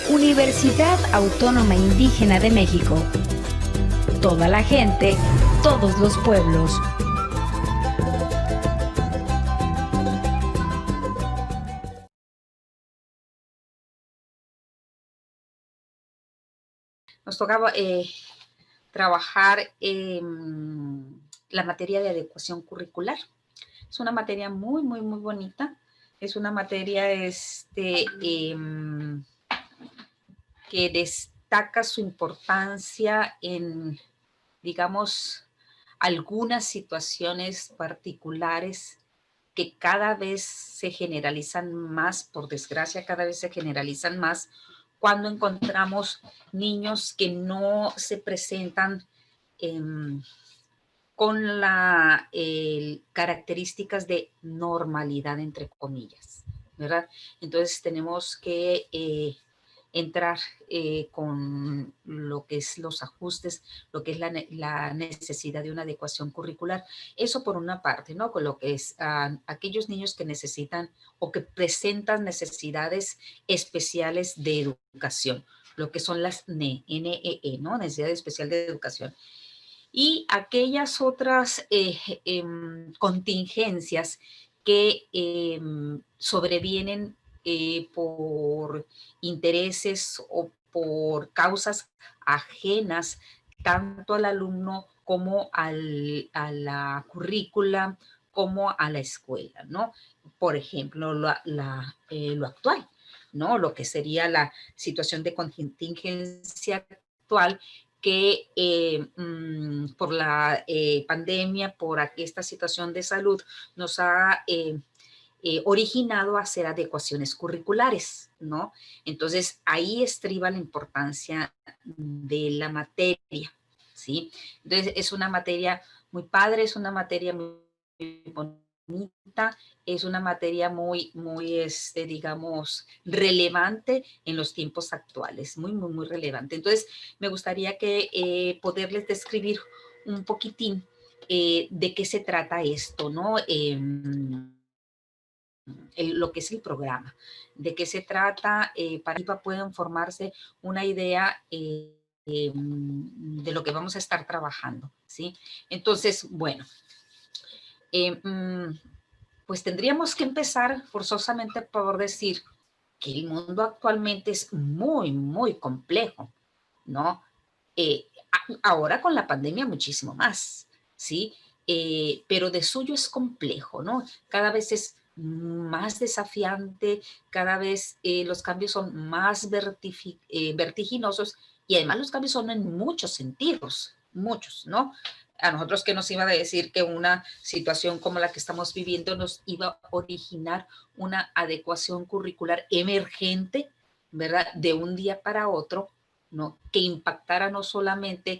Universidad Autónoma Indígena de México. Toda la gente, todos los pueblos. Nos tocaba trabajar la materia de adecuación curricular. Es una materia muy, muy, muy bonita. Es una materia que destaca su importancia en, digamos, algunas situaciones particulares que cada vez se generalizan más, por desgracia, cada vez se generalizan más cuando encontramos niños que no se presentan eh, con las características de normalidad, entre comillas, ¿verdad? Entonces tenemos que entrar con lo que es los ajustes, lo que es la necesidad de una adecuación curricular. Eso por una parte, ¿no? Con lo que es aquellos niños que necesitan o que presentan necesidades especiales de educación, lo que son las NEE, ¿no? Necesidad especial de educación. Y aquellas otras contingencias que sobrevienen por intereses o por causas ajenas tanto al alumno como a la currícula, como a la escuela, ¿no? Por ejemplo, lo actual, ¿no? Lo que sería la situación de contingencia actual que por la pandemia, por esta situación de salud, nos ha originado a hacer adecuaciones curriculares, ¿no? Entonces, ahí estriba la importancia de la materia, ¿sí? Entonces, es una materia muy padre, es una materia muy bonita, es una materia muy, muy, digamos, relevante en los tiempos actuales, muy, muy, muy relevante. Entonces, me gustaría que poderles describir un poquitín de qué se trata esto, ¿no? Lo que es el programa, de qué se trata, para que puedan formarse una idea de lo que vamos a estar trabajando, ¿sí? Entonces, bueno, eh, pues tendríamos que empezar forzosamente por decir que el mundo actualmente es muy, muy complejo, ¿no? Ahora con la pandemia muchísimo más, ¿sí? Pero de suyo es complejo, ¿no? Cada vez es más desafiante, cada vez los cambios son más vertiginosos y además los cambios son en muchos sentidos, muchos, ¿no? A nosotros que nos iba a decir que una situación como la que estamos viviendo nos iba a originar una adecuación curricular emergente, ¿verdad? De un día para otro, ¿no? Que impactara no solamente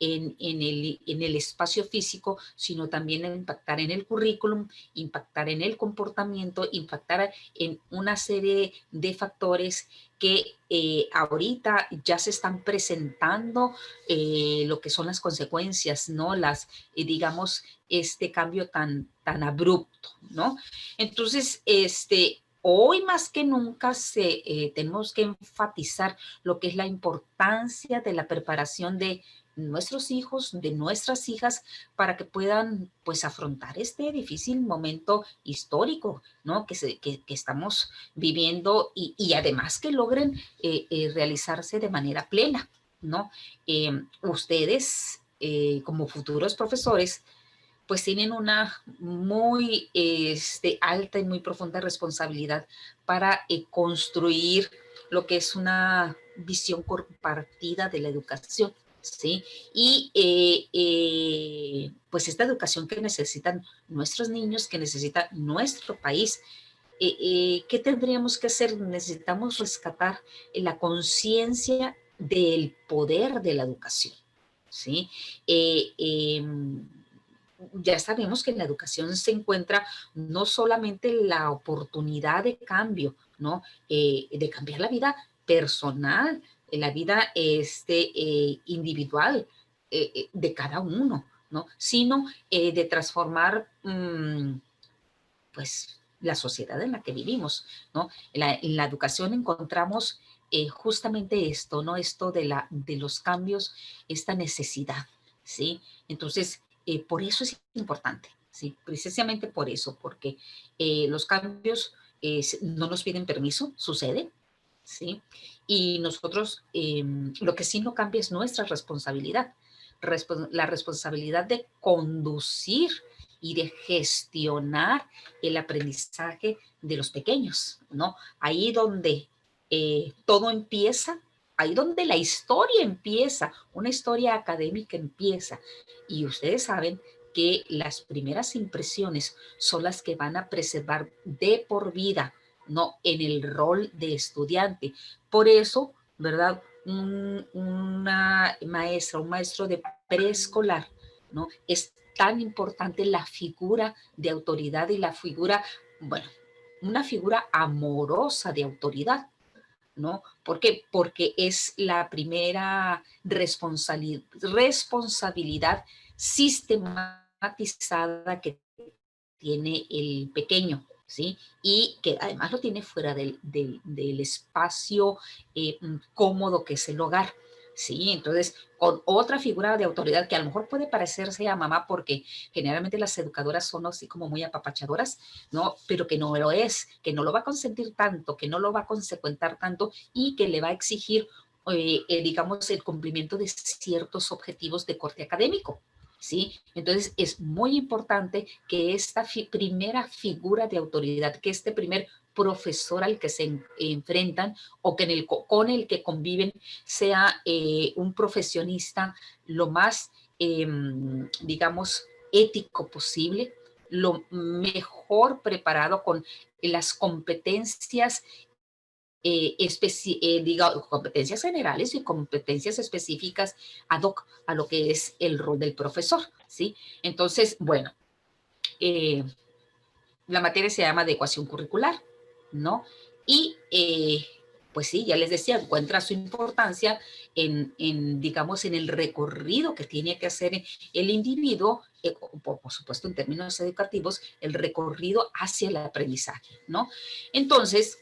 en el espacio físico, sino también impactar en el currículum, impactar en el comportamiento, impactar en una serie de factores que ahorita ya se están presentando, lo que son las consecuencias, ¿no? Digamos, este cambio tan abrupto, ¿no? Entonces, hoy más que nunca tenemos que enfatizar lo que es la importancia de la preparación de nuestros hijos, de nuestras hijas, para que puedan pues afrontar este difícil momento histórico, ¿no? Que estamos viviendo y además que logren realizarse de manera plena, ¿no? Ustedes como futuros profesores pues tienen una muy alta y muy profunda responsabilidad para construir lo que es una visión compartida de la educación, ¿sí? Y pues esta educación que necesitan nuestros niños, que necesita nuestro país, ¿qué tendríamos que hacer? Necesitamos rescatar la conciencia del poder de la educación, ¿sí? Eh, eh, ya sabemos que en la educación se encuentra no solamente la oportunidad de cambio, ¿no? De cambiar la vida personal, la vida individual de cada uno, ¿no? Sino de transformar, pues, la sociedad en la que vivimos, ¿no? En la educación encontramos justamente esto, ¿no? Esto de los cambios, esta necesidad, ¿sí? Entonces, por eso es importante, ¿sí? Precisamente por eso, porque los cambios no nos piden permiso, sucede, ¿sí? Y nosotros, lo que sí no cambia es nuestra responsabilidad, la responsabilidad de conducir y de gestionar el aprendizaje de los pequeños, ¿no? Ahí donde todo empieza, ahí donde la historia empieza, una historia académica empieza. Y ustedes saben que las primeras impresiones son las que van a preservar de por vida, ¿no? En el rol de estudiante. Por eso, ¿verdad? Una maestra, un maestro de preescolar, ¿no? Es tan importante la figura de autoridad y la figura, bueno, una figura amorosa de autoridad, ¿no? ¿Por qué? Porque es la primera responsabilidad sistematizada que tiene el pequeño, ¿sí? Y que además lo tiene fuera del espacio cómodo que es el hogar, ¿sí? Entonces, con otra figura de autoridad que a lo mejor puede parecerse a mamá porque generalmente las educadoras son así como muy apapachadoras, ¿no? Pero que no lo es, que no lo va a consentir tanto, que no lo va a consecuentar tanto y que le va a exigir, digamos, el cumplimiento de ciertos objetivos de corte académico, ¿sí? Entonces es muy importante que esta primera figura de autoridad, que este primer profesor al que se enfrentan o que con el que conviven sea un profesionista lo más, digamos, ético posible, lo mejor preparado con las competencias competencias generales y competencias específicas ad hoc a lo que es el rol del profesor, ¿sí? Entonces, bueno, la materia se llama adecuación curricular, ¿no? Y pues sí, ya les decía, encuentra su importancia digamos, en el recorrido que tiene que hacer el individuo, por supuesto en términos educativos, el recorrido hacia el aprendizaje, ¿no? Entonces,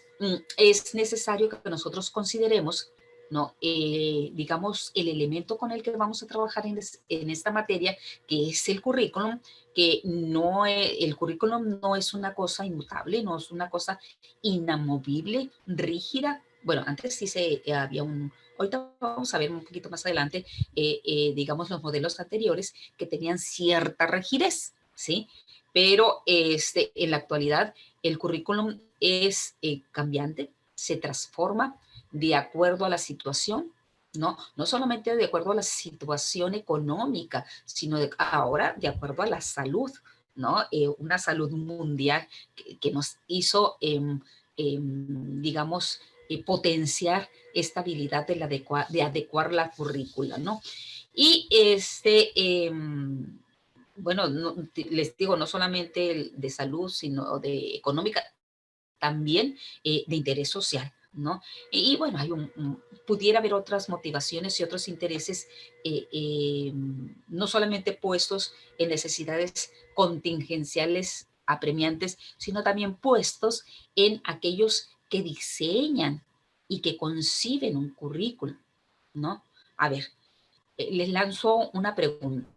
es necesario que nosotros consideremos, ¿no? Digamos, el elemento con el que vamos a trabajar en esta materia, que es el currículum, que no el currículum no es una cosa inmutable, no es una cosa inamovible, rígida. Bueno, antes sí había ahorita vamos a ver un poquito más adelante, digamos, los modelos anteriores que tenían cierta rigidez, ¿sí? Pero en la actualidad el currículum es cambiante, se transforma de acuerdo a la situación, ¿no? No solamente de acuerdo a la situación económica, sino ahora de acuerdo a la salud, ¿no? Una salud mundial que nos hizo, digamos, potenciar esta habilidad de adecuar la currícula, ¿no? Y bueno, les digo, no solamente de salud, sino de económica, también de interés social, ¿no? Y bueno, pudiera haber otras motivaciones y otros intereses, no solamente puestos en necesidades contingenciales apremiantes, sino también puestos en aquellos que diseñan y que conciben un currículum, ¿no? A ver, les lanzo una pregunta.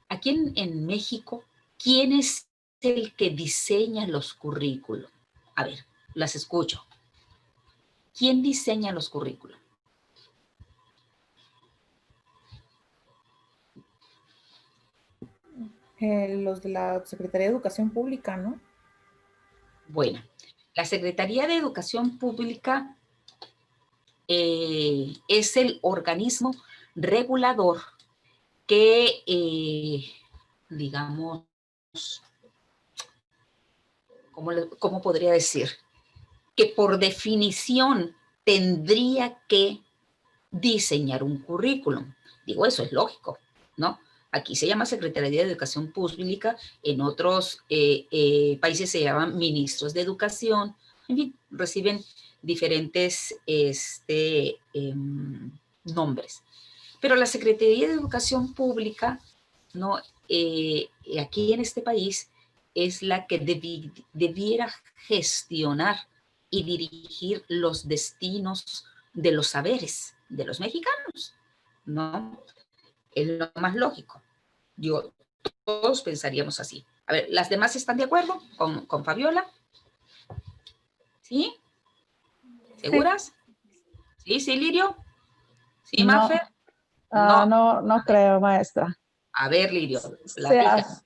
Aquí en México, ¿quién es el que diseña los currículos? A ver, las escucho. ¿Quién diseña los currículos? Los de la Secretaría de Educación Pública, ¿no? Bueno, la Secretaría de Educación Pública es el organismo regulador que, digamos, ¿cómo podría decir? Que por definición tendría que diseñar un currículum. Digo, eso es lógico, ¿no? Aquí se llama Secretaría de Educación Pública, en otros países se llaman ministros de educación, en fin, reciben diferentes nombres. Pero la Secretaría de Educación Pública, ¿no? Aquí en este país es la que debiera gestionar y dirigir los destinos de los saberes de los mexicanos, ¿no? Es lo más lógico. Yo, todos pensaríamos así. A ver, ¿las demás están de acuerdo con Fabiola? ¿Sí? ¿Seguras? ¿Sí, sí, Lirio? ¿Sí, No, Mafer? No. no creo, maestra. A ver, Lirio, Se platica. hace-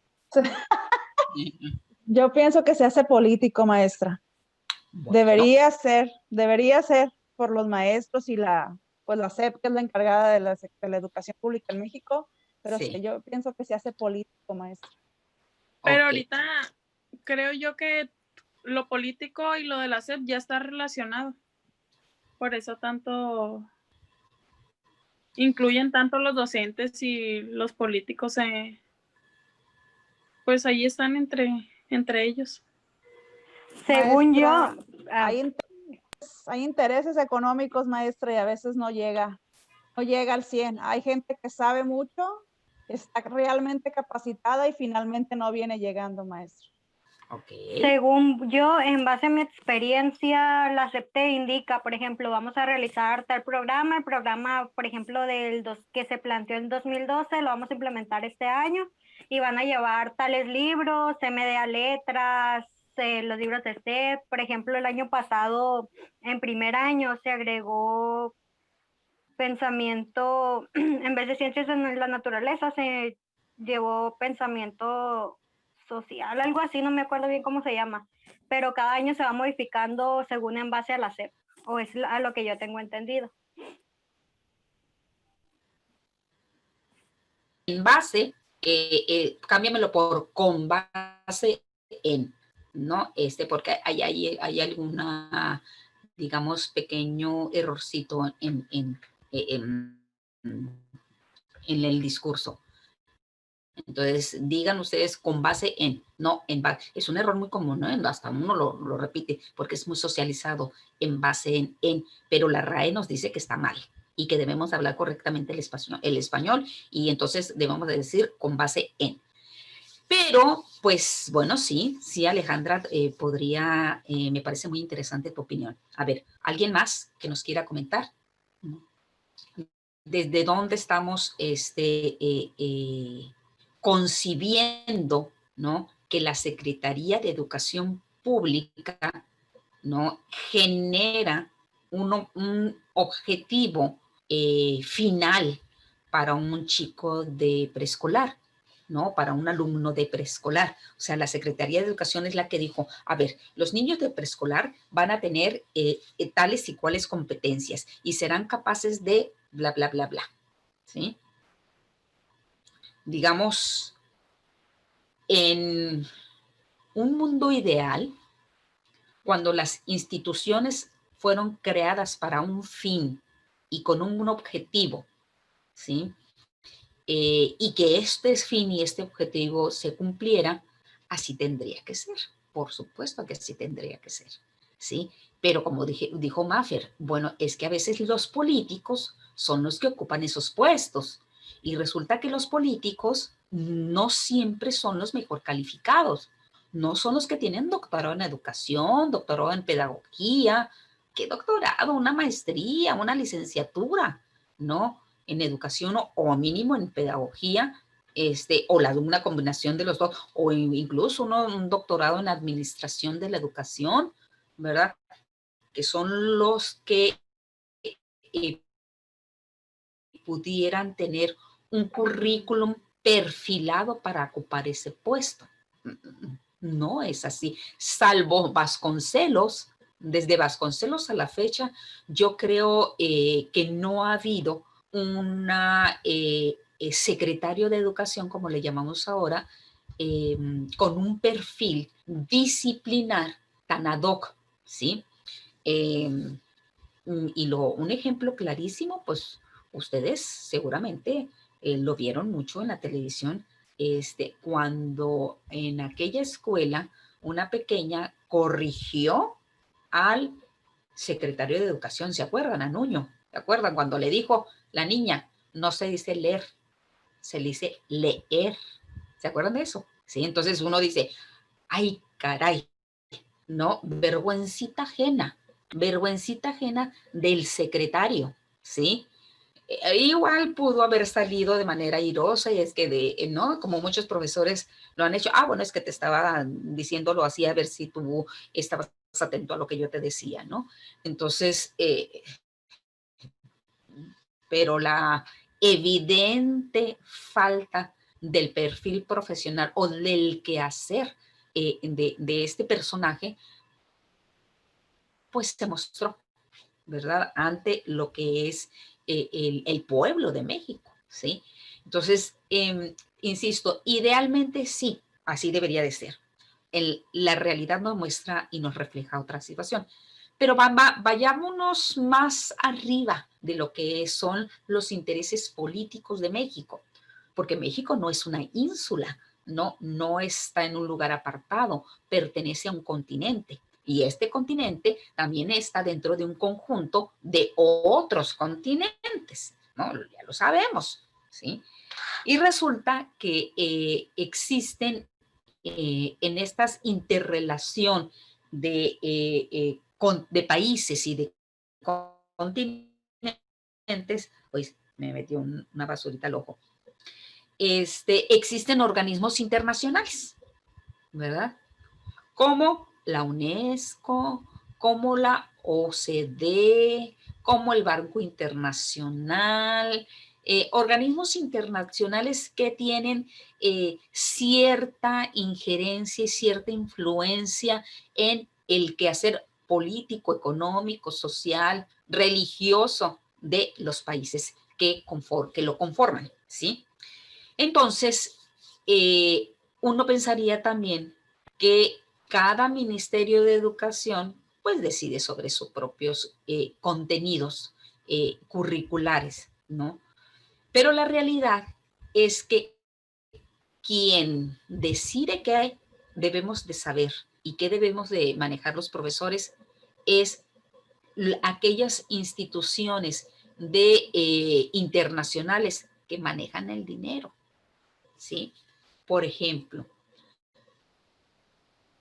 yo pienso que se hace político, maestra. Bueno, Debería ser por los maestros y pues la SEP, que es la encargada de la educación pública en México, pero sí. yo pienso que se hace político, maestra. Pero Ok. ahorita creo yo que lo político y lo de la SEP ya está relacionado. Por eso incluyen tanto los docentes y los políticos, pues ahí están entre ellos. Según Maestra, yo, hay intereses económicos, maestra, y a veces no llega al 100. Hay gente que sabe mucho, está realmente capacitada y finalmente no viene llegando, maestra. Okay. Según yo, en base a mi experiencia, la SEP te indica, por ejemplo, vamos a realizar tal programa, el programa, por ejemplo, que se planteó en 2012, lo vamos a implementar este año y van a llevar tales libros, MDA Letras, los libros de SEP. Por ejemplo, el año pasado, en primer año, se agregó pensamiento, en vez de ciencias en la naturaleza, se llevó pensamiento social, algo así, no me acuerdo bien cómo se llama, pero cada año se va modificando según en base a la SEP, o es a lo que yo tengo entendido. En base, cámbiamelo por con base en, ¿no? Porque hay alguna, digamos, pequeño errorcito en el discurso. Entonces, digan ustedes con base en, no en base. Es un error muy común, ¿no? Hasta uno lo repite porque es muy socializado, en base en, pero la RAE nos dice que está mal y que debemos hablar correctamente el español y entonces debemos de decir con base en. Pero, pues, bueno, sí, Alejandra, podría, me parece muy interesante tu opinión. A ver, ¿alguien más que nos quiera comentar? ¿Desde dónde estamos concibiendo, ¿no?, que la Secretaría de Educación Pública, ¿no?, genera un objetivo final para un chico de preescolar, ¿no?, para un alumno de preescolar? O sea, la Secretaría de Educación es la que dijo, a ver, los niños de preescolar van a tener tales y cuales competencias y serán capaces de bla, bla, bla, bla, ¿sí? Digamos, en un mundo ideal, cuando las instituciones fueron creadas para un fin y con un objetivo, ¿sí? Y que este fin y este objetivo se cumpliera, así tendría que ser. Por supuesto que así tendría que ser, ¿sí? Pero como dijo Maffer, bueno, es que a veces los políticos son los que ocupan esos puestos y resulta que los políticos no siempre son los mejor calificados, no son los que tienen doctorado en educación, doctorado en pedagogía. ¿Qué doctorado? Una maestría, una licenciatura, ¿no?, en educación o mínimo en pedagogía, o una combinación de los dos, o incluso un doctorado en administración de la educación, ¿verdad? Que son los que pudieran tener un currículum perfilado para ocupar ese puesto. No es así, salvo Vasconcelos. Desde Vasconcelos a la fecha, yo creo que no ha habido una secretario de educación, como le llamamos ahora, con un perfil disciplinar tan ad hoc, ¿sí? Y un ejemplo clarísimo, pues ustedes seguramente lo vieron mucho en la televisión, cuando en aquella escuela una pequeña corrigió al secretario de Educación, ¿se acuerdan? A Nuño, ¿se acuerdan? Cuando le dijo la niña, no se dice leer, se le dice leer. ¿Se acuerdan de eso? Sí, entonces uno dice, ay, caray, ¿no? Vergüencita ajena del secretario, ¿sí? Igual pudo haber salido de manera airosa y es que, ¿no? Como muchos profesores lo han hecho, bueno, es que te estaba diciéndolo así a ver si tú estabas atento a lo que yo te decía, ¿no? Entonces, pero la evidente falta del perfil profesional o del quehacer de este personaje, pues se mostró, ¿verdad? Ante lo que es el pueblo de México, ¿sí? Entonces, insisto, idealmente sí, así debería de ser. La realidad nos muestra y nos refleja otra situación. Pero vayámonos más arriba de lo que son los intereses políticos de México, porque México no es una ínsula, no está en un lugar apartado, pertenece a un continente. Y este continente también está dentro de un conjunto de otros continentes, ¿no? Ya lo sabemos, ¿sí? Y resulta que existen en esta interrelación de países y de continentes, pues me metió una basurita al ojo, existen organismos internacionales, ¿verdad? Como la UNESCO, como la OCDE, como el Banco Internacional, organismos internacionales que tienen cierta injerencia y cierta influencia en el quehacer político, económico, social, religioso de los países que lo conforman, ¿sí? Entonces, uno pensaría también que cada Ministerio de Educación pues decide sobre sus propios contenidos curriculares, ¿no? Pero la realidad es que quien decide qué debemos de saber y qué debemos de manejar los profesores es aquellas instituciones internacionales que manejan el dinero, ¿sí? Por ejemplo,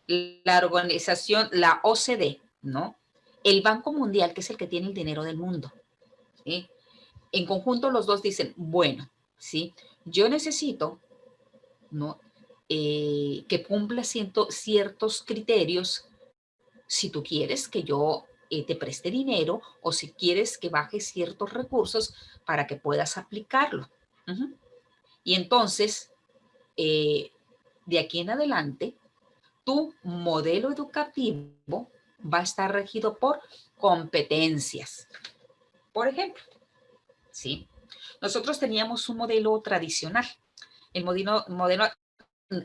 la organización, la OCDE, ¿no? El Banco Mundial, que es el que tiene el dinero del mundo, ¿sí? En conjunto los dos dicen, bueno, ¿sí? Yo necesito, ¿no? Que cumpla ciertos criterios si tú quieres que yo te preste dinero o si quieres que baje ciertos recursos para que puedas aplicarlo. Y entonces, de aquí en adelante, tu modelo educativo va a estar regido por competencias. Por ejemplo, ¿sí? Nosotros teníamos un modelo tradicional. El modelo,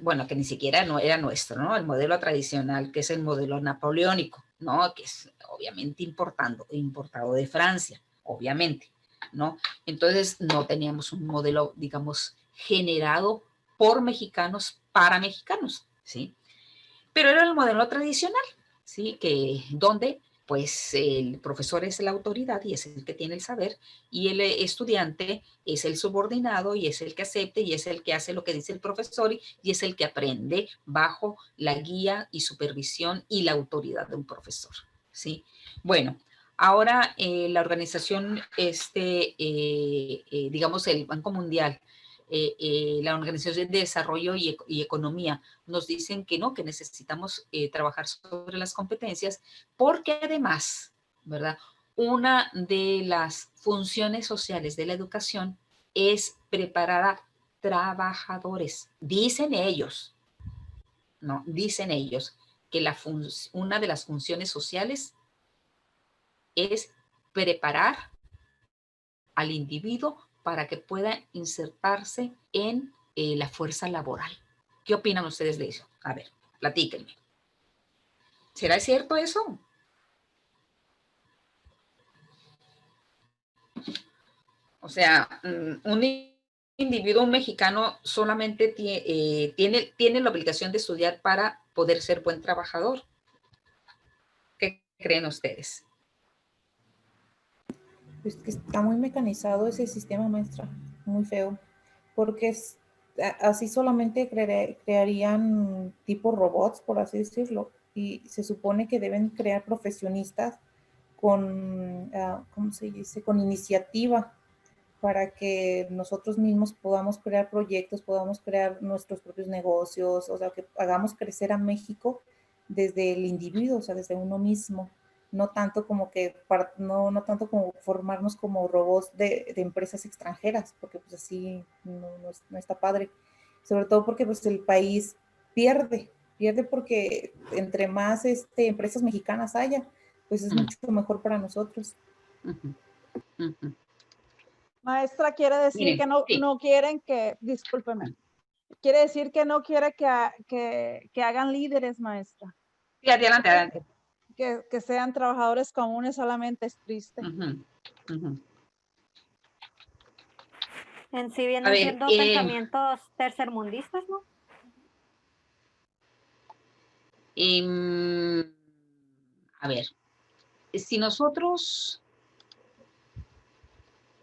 bueno, que ni siquiera no era nuestro, ¿no? El modelo tradicional, que es el modelo napoleónico, ¿no? Que es obviamente importado de Francia, obviamente, ¿no? Entonces no teníamos un modelo, digamos, generado por mexicanos para mexicanos, ¿sí? Pero era el modelo tradicional, ¿sí? Donde pues el profesor es la autoridad y es el que tiene el saber y el estudiante es el subordinado y es el que acepta y es el que hace lo que dice el profesor y es el que aprende bajo la guía y supervisión y la autoridad de un profesor, ¿sí? Bueno, ahora la organización, digamos el Banco Mundial, la Organización de Desarrollo y Economía, nos dicen que no, que necesitamos trabajar sobre las competencias, porque además, ¿verdad? Una de las funciones sociales de la educación es preparar a trabajadores. Dicen ellos, ¿no? Dicen ellos que una de las funciones sociales es preparar al individuo para que pueda insertarse en la fuerza laboral. ¿Qué opinan ustedes de eso? A ver, platíquenme. ¿Será cierto eso? O sea, un individuo, un mexicano, solamente tiene la obligación de estudiar para poder ser buen trabajador. ¿Qué creen ustedes? Pues que está muy mecanizado ese sistema, maestra, muy feo, porque así solamente crearían tipo robots, por así decirlo, y se supone que deben crear profesionistas con, ¿cómo se dice?, con iniciativa, para que nosotros mismos podamos crear proyectos, podamos crear nuestros propios negocios, o sea, que hagamos crecer a México desde el individuo, o sea, desde uno mismo, no tanto como que, no tanto como formarnos como robots de empresas extranjeras, porque pues así no está padre, sobre todo porque pues el país pierde porque entre más empresas mexicanas haya, pues es mucho mejor para nosotros. Ujú, ujú. Maestra, quiere decir Miren, que no, sí, no quieren que, discúlpeme, quiere decir que no quiere que hagan líderes, maestra. sí, adelante, adelante. Que sean trabajadores comunes solamente, es triste. Ujú, ujú. En sí A vienen ver, siendo pensamientos tercermundistas, ¿no? em, a ver, si nosotros,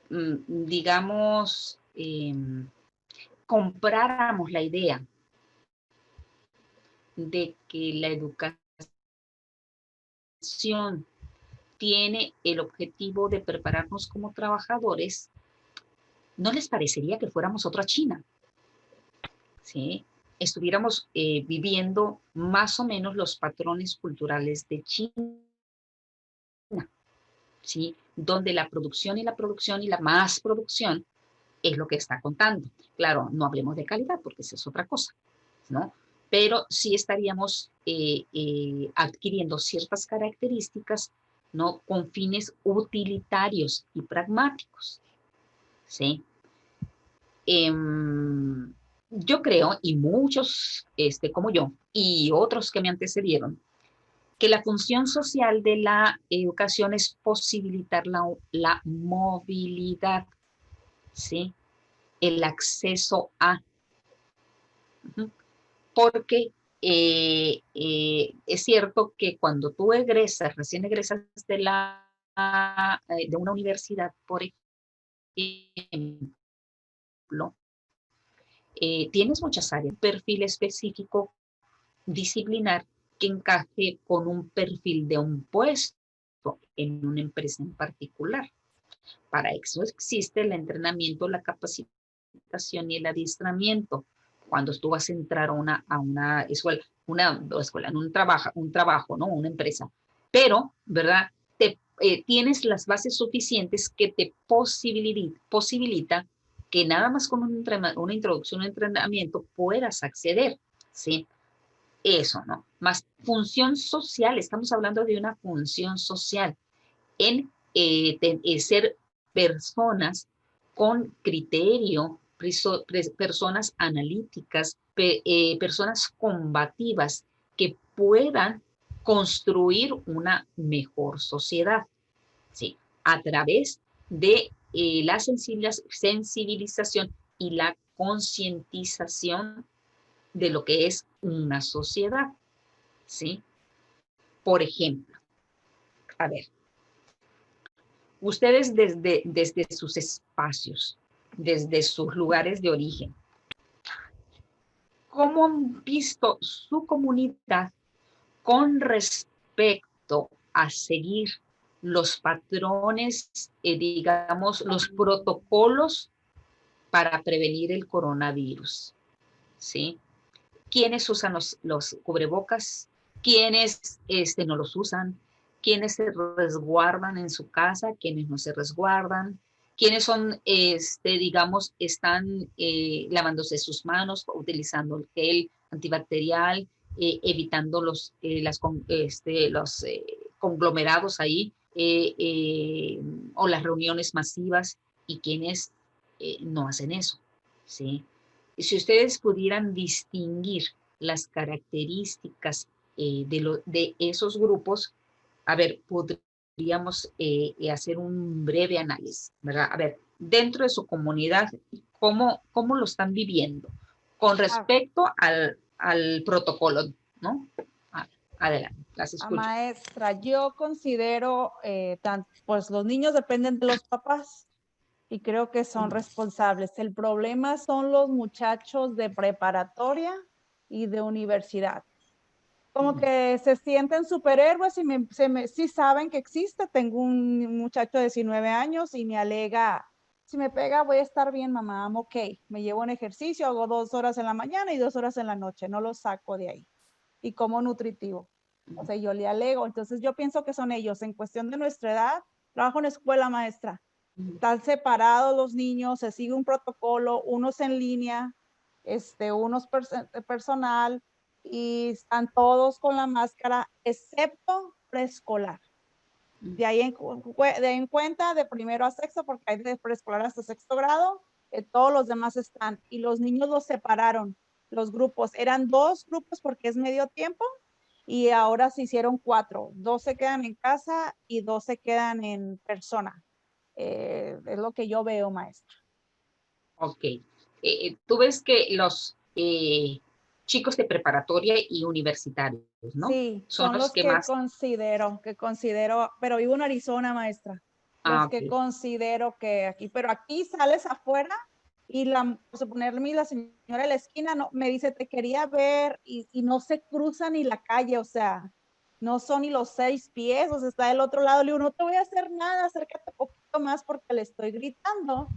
digamos, compráramos la idea de que la educación tiene el objetivo de prepararnos como trabajadores, ¿no les parecería que fuéramos otra China? ¿Sí? Estuviéramos viviendo más o menos los patrones culturales de China, ¿sí? Donde la producción y la más producción es lo que está contando. Claro, no hablemos de calidad porque esa es otra cosa, ¿no? Pero sí estaríamos adquiriendo ciertas características, ¿no? Con fines utilitarios y pragmáticos, ¿sí? Yo creo, y muchos como yo, y otros que me antecedieron, que la función social de la educación es posibilitar la movilidad, ¿sí? El acceso a, porque es cierto que cuando tú recién egresas de una universidad, por ejemplo, tienes muchas áreas, un perfil específico disciplinar que encaje con un perfil de un puesto en una empresa en particular. Para eso existe el entrenamiento, la capacitación y el adiestramiento. Cuando tú vas a entrar a una escuela, en un trabajo, ¿no? Una empresa. Pero, ¿verdad? Tienes las bases suficientes que te posibilita que nada más con una introducción, un entrenamiento puedas acceder, ¿sí? Eso, ¿no? Más función social, estamos hablando de una función social en ser personas con criterio, personas analíticas, personas combativas que puedan construir una mejor sociedad, ¿sí? A través de la sensibilización y la concientización de lo que es una sociedad, ¿sí? Por ejemplo, a ver, ustedes desde sus espacios, desde sus lugares de origen, ¿cómo han visto su comunidad con respecto a seguir los patrones, digamos, los protocolos para prevenir el coronavirus? ¿Sí? ¿Quiénes usan los cubrebocas? ¿Quiénes no los usan? ¿Quiénes se resguardan en su casa? ¿Quiénes no se resguardan? ¿Quiénes son, digamos, están lavándose sus manos, utilizando el gel antibacterial, evitando los conglomerados ahí, o las reuniones masivas? ¿Y quiénes no hacen eso? ¿Sí? Si ustedes pudieran distinguir las características de esos grupos, a ver, podríamos hacer un breve análisis, ¿verdad? A ver, dentro de su comunidad, ¿cómo lo están viviendo con respecto al protocolo, ¿no? Adelante, las escucho. Maestra, yo considero, pues los niños dependen de los papás y creo que son responsables. El problema son los muchachos de preparatoria y de universidad. como que se sienten superhéroes y sí saben que existe. Tengo un muchacho de 19 años y me alega, si me pega voy a estar bien, mamá, I'm okay. Me llevo un ejercicio, hago 2 horas en la mañana y 2 horas en la noche, no lo saco de ahí. Y como nutritivo. O sea, yo le alego. Entonces yo pienso que son ellos. En cuestión de nuestra edad, trabajo en escuela, maestra. Están separados los niños, se sigue un protocolo, unos en línea, unos personal, y están todos con la máscara, excepto preescolar. De ahí en cuenta, de primero a sexto, porque hay de preescolar hasta sexto grado, todos los demás están. Y los niños los separaron, los grupos. Eran 2 grupos porque es medio tiempo, y ahora se hicieron 4. 2 se quedan en casa y 2 se quedan en persona. Es lo que yo veo, maestra. Ok. Tú ves que los chicos de preparatoria y universitarios, ¿no? Sí, Son los que que más... considero, pero vivo en Arizona, maestra. Los que ok. considero que aquí, pero aquí sales afuera y por suponerme, la señora de la esquina me dice, te quería ver, y no se cruza ni la calle, o sea, no son ni los 6 pies, o sea, está del otro lado. Le digo, no te voy a hacer nada, acércate un poquito más porque le estoy gritando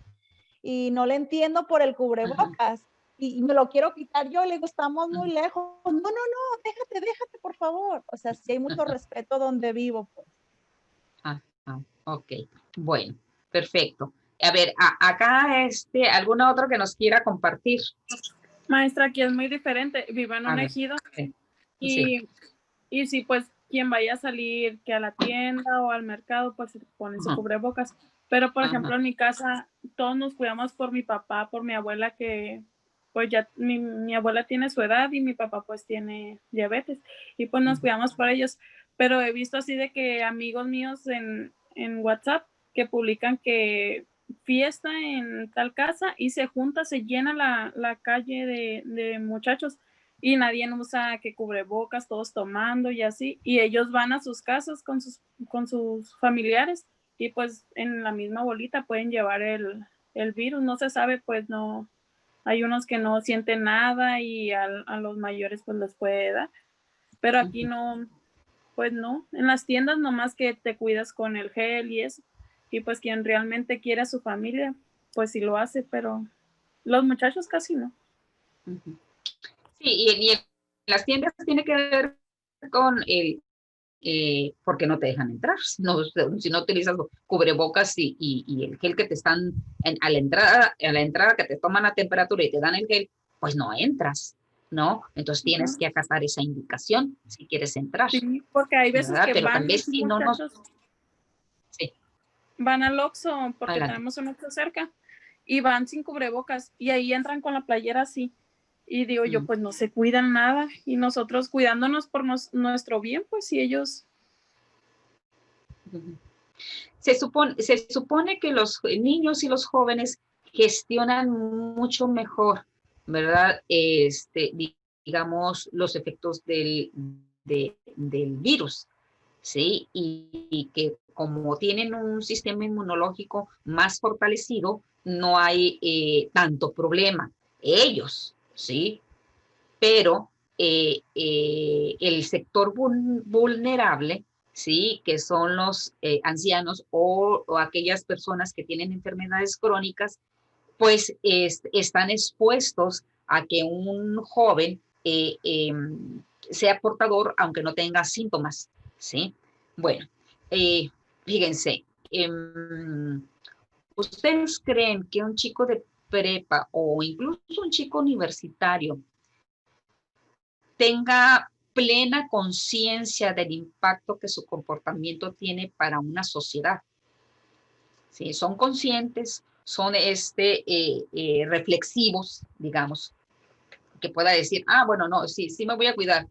y no le entiendo por el cubrebocas. Y me lo quiero quitar yo, le digo, estamos muy lejos. No, no, no, déjate, por favor. O sea, sí hay mucho respeto donde vivo, pues. Ok, bueno, perfecto. A ver, acá ¿alguna otra que nos quiera compartir? Maestra, aquí es muy diferente. Vivo en A un ver, ejido sí. y sí, pues quien vaya a salir que a la tienda o al mercado, pues se pone su cubrebocas. Pero, por ejemplo, en mi casa, todos nos cuidamos por mi papá, por mi abuela, que pues ya mi abuela tiene su edad y mi papá pues tiene diabetes. Y pues nos cuidamos por ellos. Pero he visto así de que amigos míos en WhatsApp que publican que fiesta en tal casa y se junta, se llena la calle de muchachos y nadie usa que cubrebocas, todos tomando y así, y ellos van a sus casas con sus familiares y pues en la misma bolita pueden llevar el virus, no se sabe, pues no, hay unos que no sienten nada y a los mayores pues les puede dar, pero aquí no, pues no, en las tiendas nomás que te cuidas con el gel y eso, y pues quien realmente quiere a su familia, pues sí lo hace, pero los muchachos casi no. Sí, y en las tiendas tiene que ver con porque no te dejan entrar, si no utilizas cubrebocas y el gel que te están a la entrada que te toman la temperatura y te dan el gel, pues no entras, ¿no? Entonces tienes que acatar esa indicación si quieres entrar. Sí, porque hay veces ¿verdad? que Pero van tal vez los si no nos... muchachos, Sí, van al Oxxo, porque adelante. tenemos un Oxxo cerca, y van sin cubrebocas, y ahí entran con la playera así. Y digo yo, pues no se cuidan nada, y nosotros cuidándonos por nuestro bien, pues si ellos... Se supone que los niños y los jóvenes gestionan mucho mejor, ¿verdad? Digamos, los efectos del virus, ¿sí? Y que como tienen un sistema inmunológico más fortalecido, no hay tanto problema. Ellos, ¿sí? Pero el sector vulnerable, ¿sí? Que son los ancianos o aquellas personas que tienen enfermedades crónicas, pues están expuestos a que un joven sea portador aunque no tenga síntomas, ¿sí? Bueno, fíjense, ¿ustedes creen que un chico de prepa o incluso un chico universitario tenga plena conciencia del impacto que su comportamiento tiene para una sociedad? ¿Sí? Son conscientes, son reflexivos, digamos, que pueda decir, bueno, no, sí me voy a cuidar,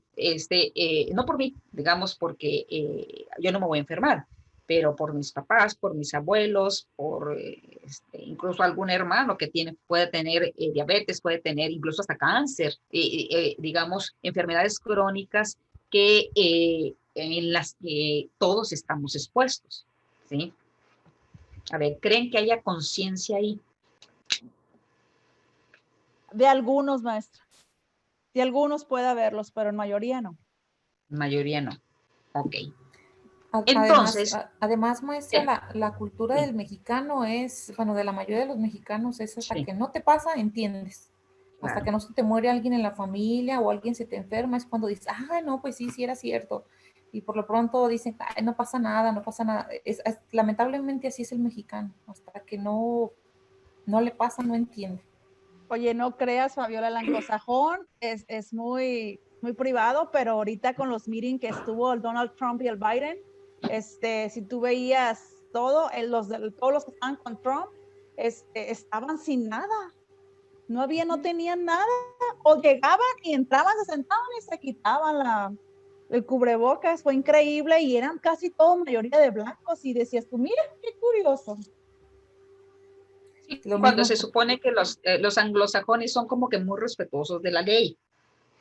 no por mí, digamos, porque yo no me voy a enfermar, pero por mis papás, por mis abuelos, por incluso algún hermano que puede tener diabetes, puede tener incluso hasta cáncer, digamos, enfermedades crónicas en las que todos estamos expuestos, ¿sí? A ver, ¿creen que haya conciencia ahí? De algunos, maestra. De algunos puede haberlos, pero en mayoría no. mayoría no. Ok. Además, Entonces, además, maestra, sí, la cultura sí, del mexicano es, bueno, de la mayoría de los mexicanos es hasta sí, que no te pasa, entiendes. Hasta claro. que no se te muere alguien en la familia o alguien se te enferma, es cuando dices, ah, no, pues sí, sí era cierto. Y por lo pronto dicen, ay, no pasa nada, no pasa nada. Lamentablemente así es el mexicano. Hasta que no le pasa, no entiende. Oye, no creas, Fabiola, el anglosajón es muy, muy privado, pero ahorita con los meetings que estuvo el Donald Trump y el Biden, si tú veías todo, todos los que estaban con Trump, estaban sin nada. No tenían nada. O llegaban y entraban, se sentaban y se quitaban el cubrebocas. Fue increíble y eran casi todos mayoría de blancos. Y decías tú, mira, qué curioso. Sí, Lo cuando mismo, se supone que los anglosajones son como que muy respetuosos de la ley,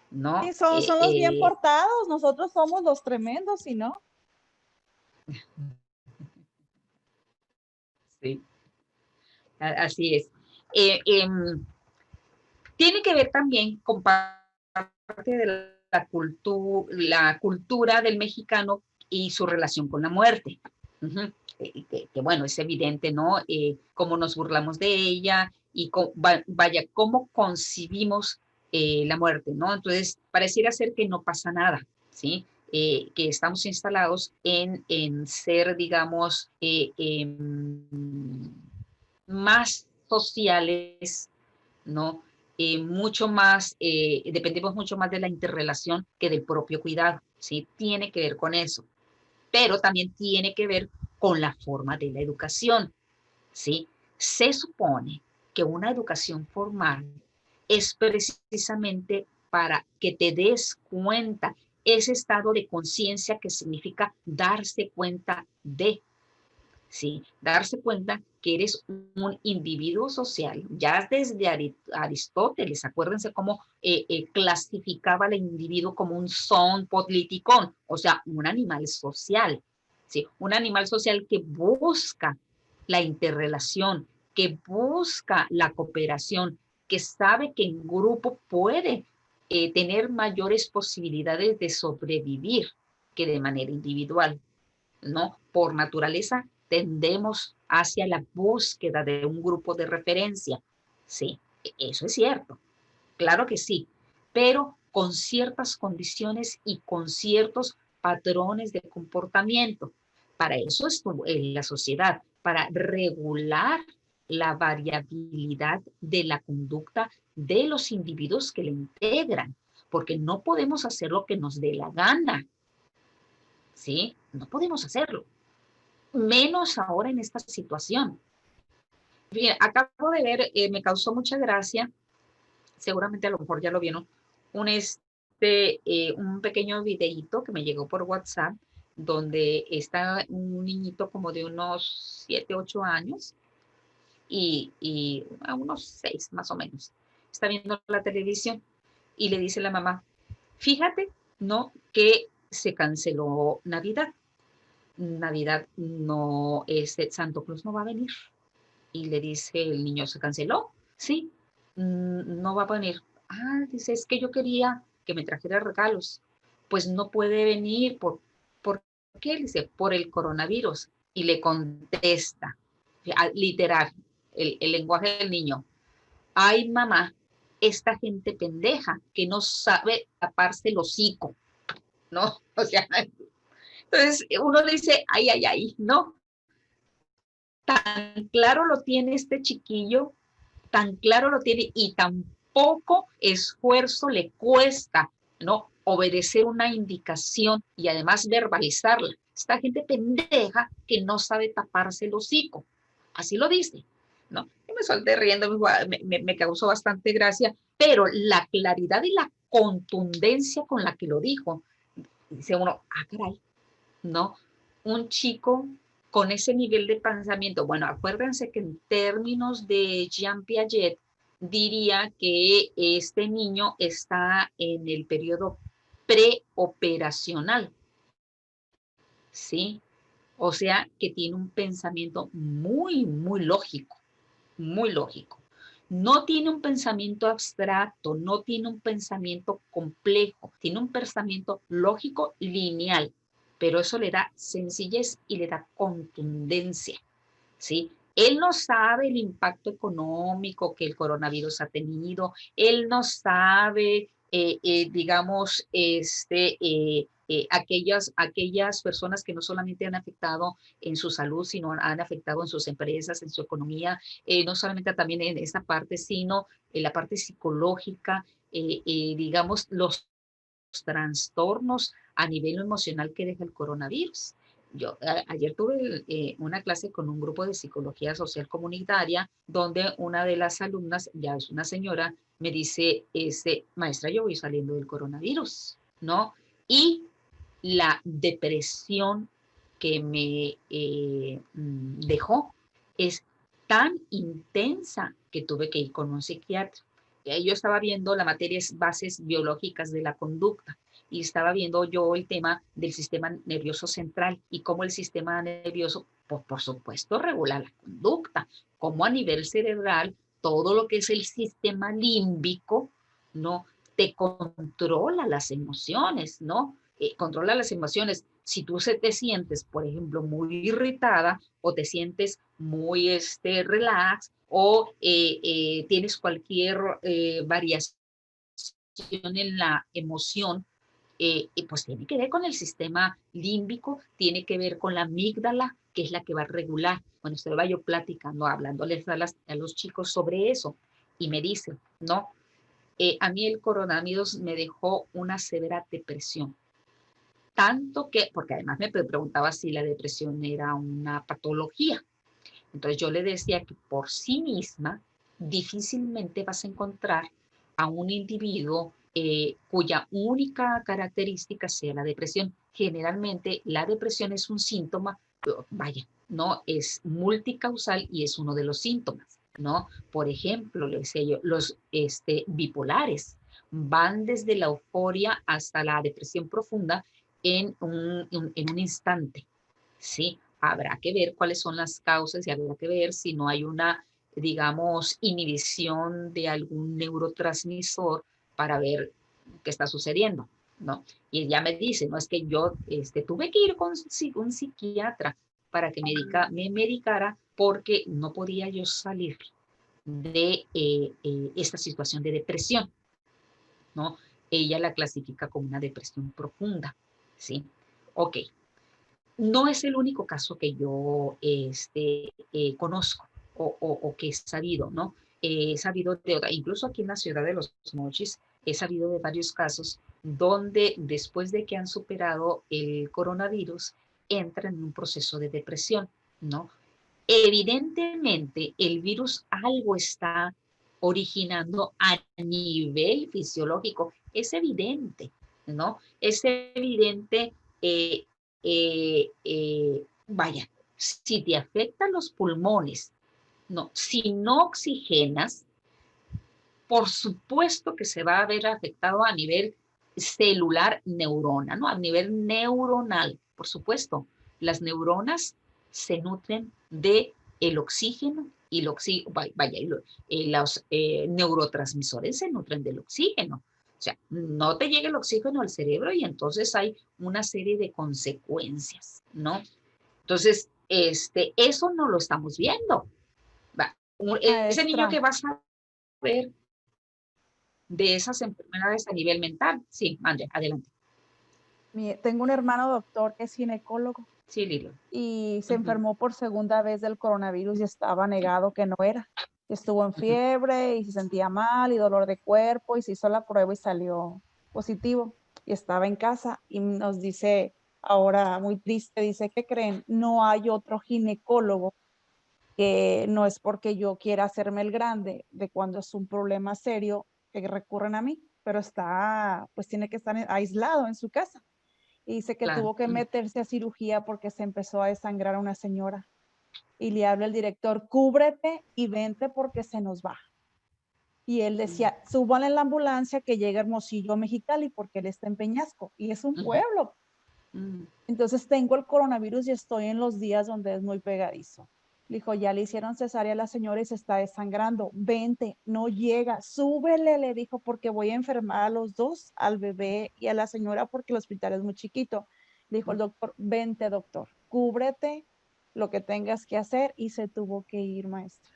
Sí, ¿no? son los bien portados, nosotros somos los tremendos, ¿y no? Sí, así es. Eh, em, Tiene que ver también con parte de la cultura del mexicano y su relación con la muerte. Ujú. Que, bueno, es evidente, ¿no? Cómo nos burlamos de ella y vaya, cómo concibimos la muerte, ¿no? Entonces, pareciera ser que no pasa nada, ¿sí? Que estamos instalados en ser, digamos, más sociales, ¿no? Mucho más, dependemos mucho más de la interrelación que del propio cuidado, ¿sí? Tiene que ver con eso, pero también tiene que ver con la forma de la educación, ¿sí? Se supone que una educación formal es precisamente para que te des cuenta, ese estado de conciencia que significa darse cuenta de, ¿sí? Darse cuenta que eres un individuo social. Ya desde Aristóteles, acuérdense cómo clasificaba al individuo como un son politicón, o sea, un animal social, ¿sí? Un animal social que busca la interrelación, que busca la cooperación, que sabe que en grupo puede tener mayores posibilidades de sobrevivir que de manera individual, ¿no? Por naturaleza tendemos hacia la búsqueda de un grupo de referencia. Sí, eso es cierto, claro que sí, pero con ciertas condiciones y con ciertos patrones de comportamiento. Para eso es la sociedad, para regular la variabilidad de la conducta de los individuos que la integran, porque no podemos hacer lo que nos dé la gana, ¿sí? No podemos hacerlo, menos ahora en esta situación. Bien, acabo de ver, me causó mucha gracia, seguramente a lo mejor ya lo vieron, un pequeño videíto que me llegó por WhatsApp, donde está un niñito como de unos 7, 8 años y a unos 6 más o menos. Está viendo la televisión y le dice la mamá, fíjate, ¿no? Que se canceló Navidad. Navidad no, Santo Claus no va a venir. Y le dice el niño, ¿se canceló? Sí, no va a venir. Ah, dice, es que yo quería que me trajera regalos. Pues no puede venir. ¿Por qué? Dice, por el coronavirus. Y le contesta, literal, el lenguaje del niño. Ay, mamá, esta gente pendeja que no sabe taparse el hocico, ¿no? O sea, entonces uno dice, ay, ay, ay, ¿no? Tan claro lo tiene este chiquillo, tan claro lo tiene y tan poco esfuerzo le cuesta, ¿no? Obedecer una indicación y además verbalizarla. Esta gente pendeja que no sabe taparse el hocico. Así lo dice, ¿no? Y me solté riendo, me causó bastante gracia, pero la claridad y la contundencia con la que lo dijo, dice uno, ah, caray, ¿no? Un chico con ese nivel de pensamiento. Bueno, acuérdense que en términos de Jean Piaget, diría que este niño está en el periodo preoperacional, ¿sí? O sea, que tiene un pensamiento muy, muy lógico, muy lógico. No tiene un pensamiento abstracto, no tiene un pensamiento complejo, tiene un pensamiento lógico, lineal, pero eso le da sencillez y le da contundencia, ¿sí? Él no sabe el impacto económico que el coronavirus ha tenido, él no sabe, digamos, aquellas personas que no solamente han afectado en su salud, sino han afectado en sus empresas, en su economía, no solamente también en esa parte, sino en la parte psicológica, digamos, los trastornos a nivel emocional que deja el coronavirus. Yo ayer tuve una clase con un grupo de psicología social comunitaria donde una de las alumnas, ya es una señora, me dice, maestra, yo voy saliendo del coronavirus, ¿no? Y la depresión que me dejó es tan intensa que tuve que ir con un psiquiatra. Yo estaba viendo la materia bases biológicas de la conducta y estaba viendo yo el tema del sistema nervioso central y cómo el sistema nervioso, pues por supuesto, regula la conducta, como a nivel cerebral todo lo que es el sistema límbico, ¿no? Te controla las emociones, ¿no? Controla las emociones. Si tú te sientes, por ejemplo, muy irritada o te sientes muy relax o tienes cualquier variación en la emoción, pues tiene que ver con el sistema límbico, tiene que ver con la amígdala, que es la que va a regular. Bueno, estaba yo platicando, hablándoles a los chicos sobre eso, y me dicen, no, a mí el coronavirus me dejó una severa depresión. Tanto que, porque además me preguntaba si la depresión era una patología. Entonces yo le decía que por sí misma difícilmente vas a encontrar a un individuo cuya única característica sea la depresión. Generalmente la depresión es un síntoma, vaya, no es multicausal y es uno de los síntomas, ¿no? Por ejemplo, le decía yo, los bipolares van desde la euforia hasta la depresión profunda en un instante, ¿sí? Habrá que ver cuáles son las causas y habrá que ver si no hay una, digamos, inhibición de algún neurotransmisor para ver qué está sucediendo, ¿no? Y ella me dice, no, es que yo tuve que ir con un psiquiatra para que me medicara porque no podía yo salir de esta situación de depresión, ¿no? Ella la clasifica como una depresión profunda, ¿sí? Ok. No es el único caso que yo conozco o que he sabido, ¿no? He sabido de otra, incluso aquí en la ciudad de Los Mochis, he sabido de varios casos donde después de que han superado el coronavirus, entran en un proceso de depresión, ¿no? Evidentemente, el virus algo está originando a nivel fisiológico, es evidente, ¿no? Es evidente, vaya, si te afectan los pulmones, no, si no oxigenas, por supuesto que se va a ver afectado a nivel celular neurona, ¿no? A nivel neuronal, por supuesto. Las neuronas se nutren de el oxígeno y los neurotransmisores se nutren del oxígeno. O sea, no te llega el oxígeno al cerebro y entonces hay una serie de consecuencias, ¿no? Entonces, eso no lo estamos viendo. Ese niño que vas a ver de esas enfermedades a nivel mental. Sí, Andrea, adelante. Tengo un hermano doctor que es ginecólogo. Sí, Lilo. Y se enfermó por segunda vez del coronavirus y estaba negado que no era. Estuvo en fiebre y se sentía mal y dolor de cuerpo y se hizo la prueba y salió positivo. Y estaba en casa y nos dice, ahora muy triste, dice, ¿qué creen? No hay otro ginecólogo, que no es porque yo quiera hacerme el grande de cuando es un problema serio que recurren a mí, pero pues tiene que estar aislado en su casa. Y dice que Claro. tuvo que meterse a cirugía porque se empezó a desangrar a una señora. Y le habla el director, cúbrete y vente porque se nos va. Y él decía, suban en la ambulancia que llega Hermosillo, Mexicali, porque él está en Peñasco y es un pueblo. Entonces tengo el coronavirus y estoy en los días donde es muy pegadizo. Dijo, ya le hicieron cesárea a la señora y se está desangrando. Vente, no llega, súbele, le dijo, porque voy a enfermar a los dos, al bebé y a la señora, porque el hospital es muy chiquito. Dijo el doctor, vente, doctor, cúbrete lo que tengas que hacer, y se tuvo que ir, maestra.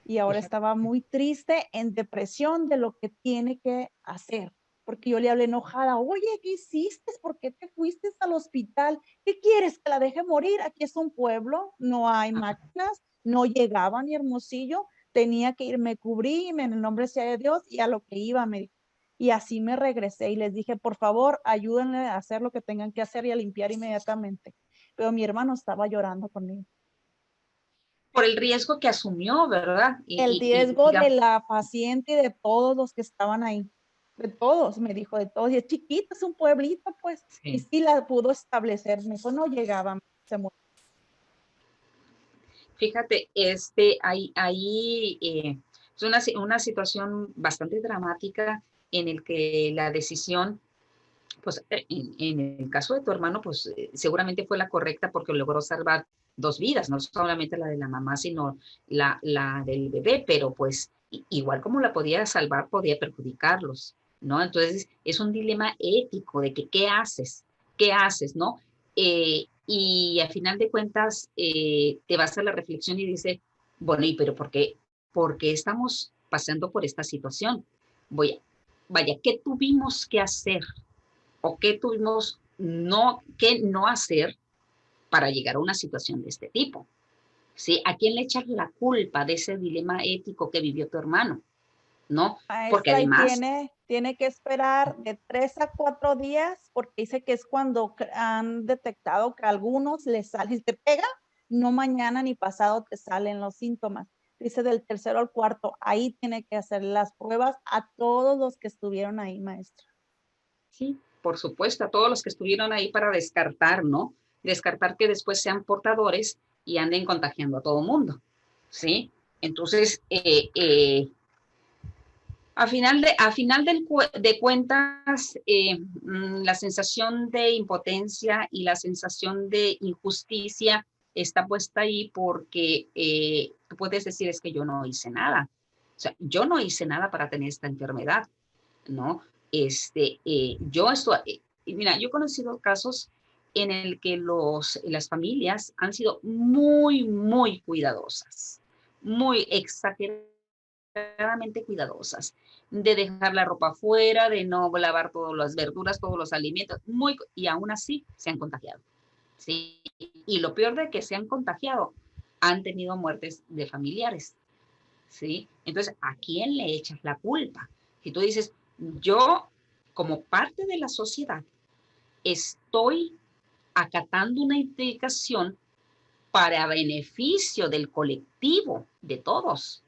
Y ahora Fíjate. estaba muy triste, en depresión de lo que tiene que hacer. Porque yo le hablé enojada, oye, ¿qué hiciste? ¿Por qué te fuiste al hospital? ¿Qué quieres? ¿Que la deje morir? Aquí es un pueblo, no hay máquinas, no llegaba ni Hermosillo, tenía que ir, me cubrí, en el nombre sea de Dios, y a lo que iba me dijo. Y así me regresé y les dije, por favor, ayúdenle a hacer lo que tengan que hacer y a limpiar inmediatamente. Pero mi hermano estaba llorando conmigo. Por el riesgo que asumió, ¿verdad? El riesgo de la paciente y de todos los que estaban ahí, de todos, me dijo, de todos, y es chiquito, es un pueblito, pues, y Sí. sí la pudo establecer, me dijo, no llegaba, se murió. Fíjate, ahí es una situación bastante dramática en el que la decisión, pues en el caso de tu hermano, pues seguramente fue la correcta porque logró salvar dos vidas, no solamente la de la mamá, sino la del bebé, pero pues igual como la podía salvar, podía perjudicarlos, ¿no? Entonces es un dilema ético de que qué haces, ¿no? Y al final de cuentas te vas a la reflexión y dice, bueno, ¿y pero por qué estamos pasando por esta situación? Vaya, ¿qué tuvimos que hacer? ¿O qué tuvimos que no hacer para llegar a una situación de este tipo? ¿Sí? ¿A quién le echas la culpa de ese dilema ético que vivió tu hermano? ¿No? Porque Maestra, y además, tiene que esperar de 3 a 4 días, porque dice que es cuando han detectado que a algunos les sale, si te pega, no mañana ni pasado te salen los síntomas. Dice del tercero al cuarto, ahí tiene que hacer las pruebas a todos los que estuvieron ahí, maestra. sí, por supuesto, a todos los que estuvieron ahí para descartar, ¿no? Descartar que después sean portadores y anden contagiando a todo mundo, ¿sí? Entonces, de cuentas, la sensación de impotencia y la sensación de injusticia está puesta ahí porque tú puedes decir es que yo no hice nada. O sea, yo no hice nada para tener esta enfermedad, ¿no? Mira, yo he conocido casos en el que las familias han sido muy, muy cuidadosas, muy exageradamente cuidadosas, de dejar la ropa afuera, de no lavar todas las verduras, todos los alimentos, y aún así se han contagiado. ¿Sí? Y lo peor de que se han contagiado, han tenido muertes de familiares. ¿Sí? Entonces, ¿a quién le echas la culpa? Si tú dices, yo como parte de la sociedad estoy acatando una indicación para beneficio del colectivo, de todos,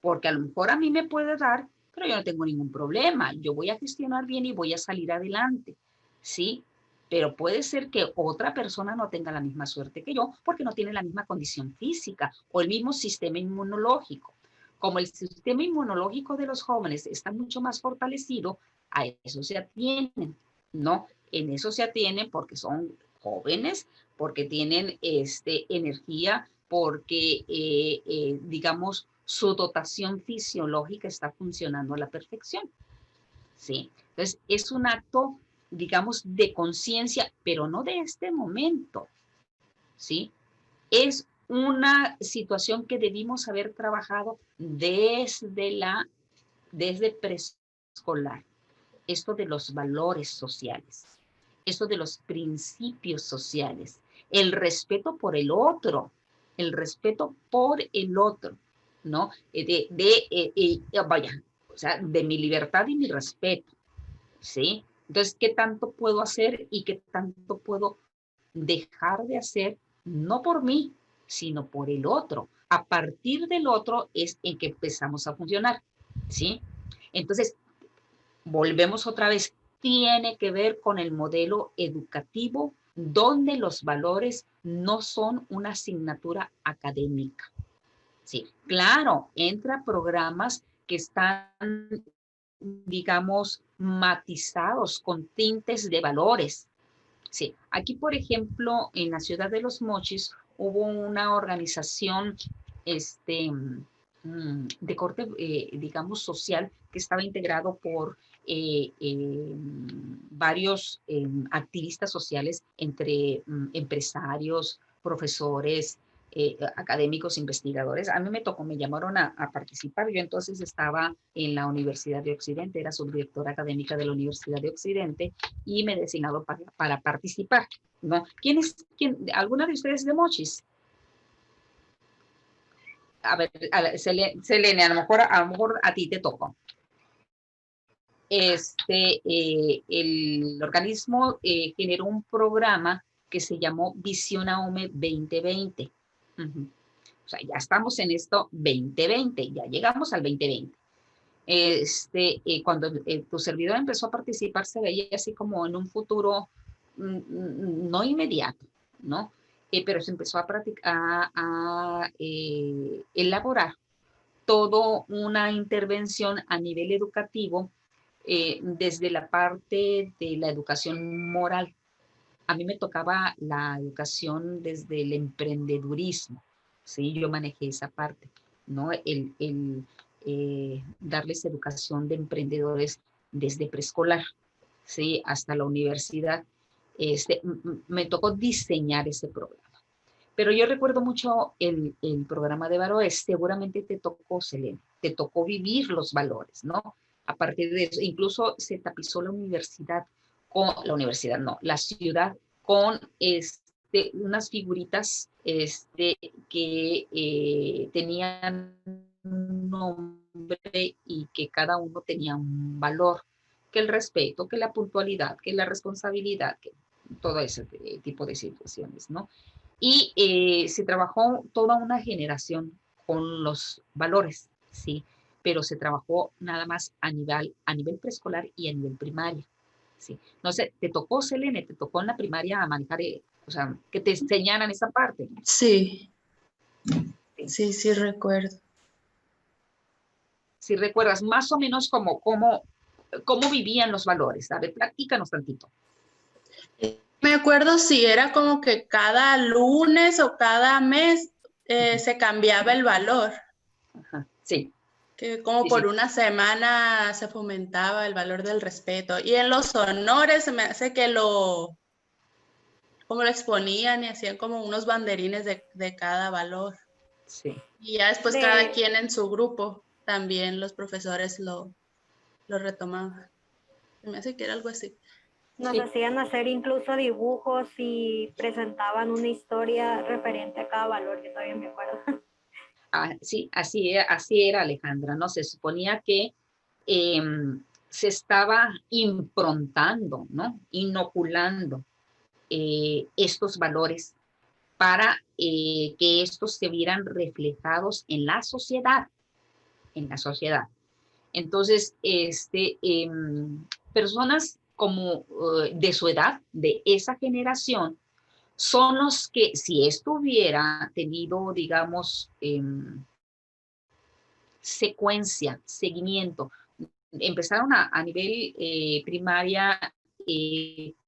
porque a lo mejor a mí me puede dar, pero yo no tengo ningún problema, yo voy a gestionar bien y voy a salir adelante, ¿sí? Pero puede ser que otra persona no tenga la misma suerte que yo porque no tiene la misma condición física o el mismo sistema inmunológico. Como el sistema inmunológico de los jóvenes está mucho más fortalecido, a eso se atienden, ¿no? En eso se atienden porque son jóvenes, porque tienen energía, porque, digamos, su dotación fisiológica está funcionando a la perfección, ¿sí? Entonces, es un acto, digamos, de conciencia, pero no de este momento, ¿sí? Es una situación que debimos haber trabajado desde preescolar, esto de los valores sociales, esto de los principios sociales, el respeto por el otro, ¿no? Vaya, o sea, de mi libertad y mi respeto, ¿sí? Entonces, ¿qué tanto puedo hacer y qué tanto puedo dejar de hacer, no por mí, sino por el otro? A partir del otro es en que empezamos a funcionar, ¿sí? Entonces, volvemos otra vez, tiene que ver con el modelo educativo donde los valores no son una asignatura académica. Sí, claro, entra programas que están, digamos, matizados con tintes de valores, Sí, aquí, por ejemplo, en la ciudad de Los Mochis hubo una organización de corte, digamos, social, que estaba integrado por varios activistas sociales, entre empresarios, profesores, académicos, investigadores. A mí me tocó, me llamaron a participar. Yo entonces estaba en la Universidad de Occidente, era subdirectora académica de la Universidad de Occidente, y me he designado para participar, ¿no? ¿Alguna de ustedes de Mochis? A ver, Selene, a lo mejor a ti te tocó. El organismo generó un programa que se llamó Visión AOME 2020. O sea, ya estamos en esto 2020, ya llegamos al 2020. Cuando tu servidor empezó a participar, se veía así como en un futuro no inmediato, ¿no? Pero se empezó a elaborar toda una intervención a nivel educativo, desde la parte de la educación moral. A mí me tocaba la educación desde el emprendedurismo, ¿sí? Yo manejé esa parte, ¿no? Darles educación de emprendedores desde preescolar, ¿sí? Hasta la universidad. Me tocó diseñar ese programa. Pero yo recuerdo mucho el programa de Baroes. Seguramente te tocó, Selene, te tocó vivir los valores, ¿no? A partir de eso, incluso se tapizó la ciudad con unas figuritas que tenían un nombre y que cada uno tenía un valor, que el respeto, que la puntualidad, que la responsabilidad, que todo ese tipo de situaciones, ¿no? Y se trabajó toda una generación con los valores, ¿sí? Pero se trabajó nada más a nivel preescolar y a nivel primaria, ¿sí? No sé, ¿te tocó, Selene, te tocó en la primaria a manejar, o sea, que te enseñaran esa parte? Sí, sí recuerdo. Si recuerdas más o menos cómo vivían los valores. A ver, platícanos tantito. Me acuerdo si era como que cada lunes o cada mes se cambiaba el valor. Ajá, sí. Que como Sí, por sí. una semana se fomentaba el valor del respeto. Y en los honores se me hace que como lo exponían y hacían como unos banderines de cada valor. Sí. Y ya después cada quien en su grupo, también los profesores lo retomaban. Se me hace que era algo así. Nos hacían hacer incluso dibujos y presentaban una historia referente a cada valor, yo todavía me acuerdo. Sí, así era, Alejandra, ¿no? Se suponía que se estaba improntando, ¿no? Inoculando estos valores para que estos se vieran reflejados en la sociedad, Entonces, personas como de su edad, de esa generación, son los que, si esto hubiera tenido, digamos, secuencia, seguimiento, empezaron a nivel primaria,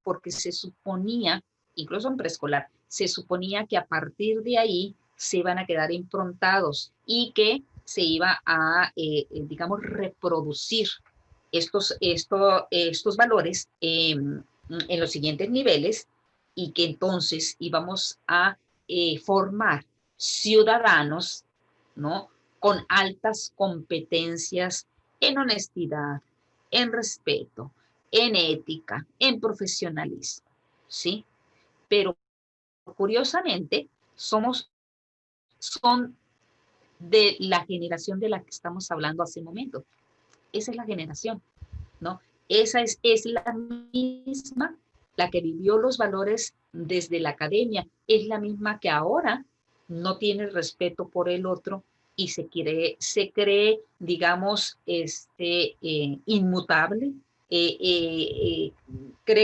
porque se suponía, incluso en preescolar, se suponía que a partir de ahí se iban a quedar improntados y que se iba a, digamos, reproducir estos valores en los siguientes niveles, y que entonces íbamos a formar ciudadanos, ¿no? Con altas competencias en honestidad, en respeto, en ética, en profesionalismo, ¿sí? Pero curiosamente son de la generación de la que estamos hablando hace un momento. Esa es la generación, ¿no? Esa es la misma, la que vivió los valores desde la academia, es la misma que ahora no tiene respeto por el otro y se cree, digamos, inmutable, cree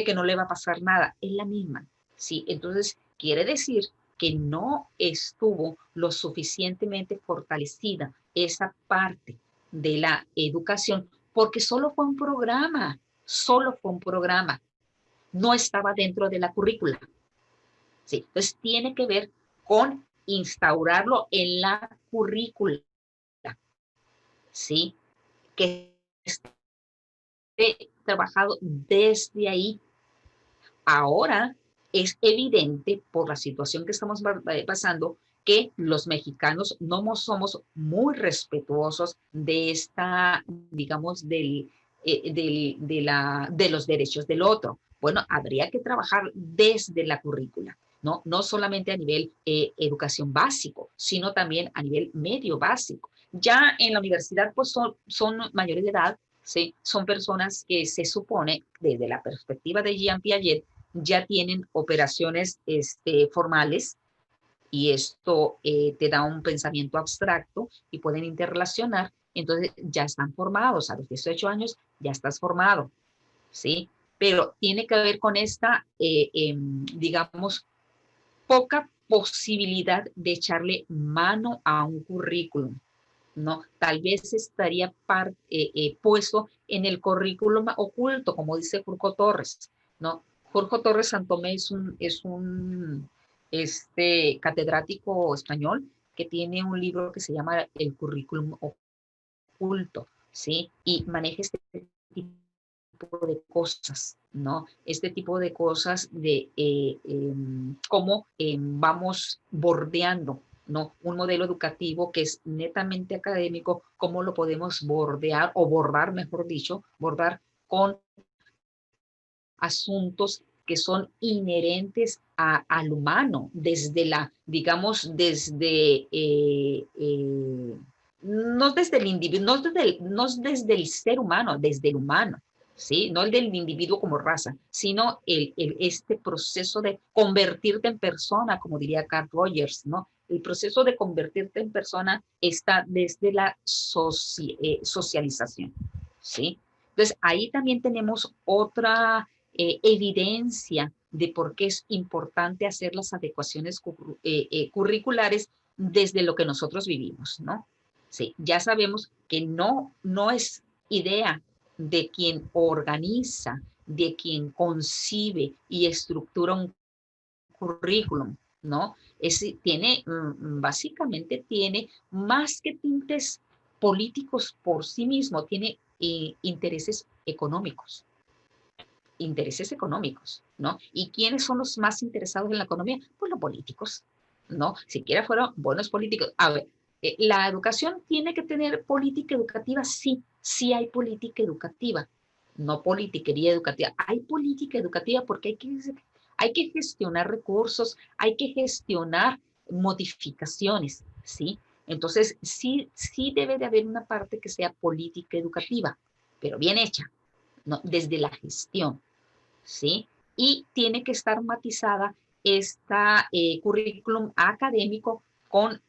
que no le va a pasar nada, es la misma, ¿sí? Entonces, quiere decir que no estuvo lo suficientemente fortalecida esa parte de la educación, porque solo fue un programa, no estaba dentro de la currícula. ¿Sí? Entonces tiene que ver con instaurarlo en la currícula, ¿sí? Que esté trabajado desde ahí. Ahora es evidente por la situación que estamos pasando que los mexicanos no somos muy respetuosos de esta, digamos, de los derechos del otro. Bueno, habría que trabajar desde la currícula, ¿no? No solamente a nivel educación básico, sino también a nivel medio básico. Ya en la universidad, pues son mayores de edad, ¿sí? Son personas que se supone, desde la perspectiva de Jean Piaget, ya tienen operaciones formales, y esto te da un pensamiento abstracto y pueden interrelacionar, entonces ya están formados, a los 18 años ya estás formado, ¿sí? Pero tiene que ver con esta, digamos, poca posibilidad de echarle mano a un currículum, ¿no? Tal vez estaría puesto en el currículum oculto, como dice Jorge Torres, ¿no? Jorge Torres Santomé es un catedrático español que tiene un libro que se llama El currículum oculto, ¿sí? Y maneja este tipo de cosas, ¿no? Este tipo de cosas de cómo vamos bordeando, ¿no? Un modelo educativo que es netamente académico, cómo lo podemos bordear o bordar, mejor dicho, bordar con asuntos que son inherentes al humano, desde la, digamos, no desde el individuo, no desde el ser humano, desde el humano, ¿sí? No el del individuo como raza, sino este proceso de convertirte en persona, como diría Carl Rogers, ¿no? El proceso de convertirte en persona está desde la socialización, ¿sí? Entonces, ahí también tenemos otra evidencia de por qué es importante hacer las adecuaciones curriculares desde lo que nosotros vivimos, ¿no? Sí, ya sabemos que no es idea de quien organiza, de quien concibe y estructura un currículum, ¿no? Básicamente tiene más que tintes políticos por sí mismo, tiene intereses económicos, ¿no? ¿Y quiénes son los más interesados en la economía? Pues los políticos, ¿no? Siquiera fueron buenos políticos. A ver, ¿la educación tiene que tener política educativa? Sí, sí hay política educativa, no politiquería educativa. Hay política educativa porque hay que gestionar recursos, hay que gestionar modificaciones, ¿sí? Entonces, sí debe de haber una parte que sea política educativa, pero bien hecha, ¿no? Desde la gestión, ¿sí? Y tiene que estar matizada esta currículum académico con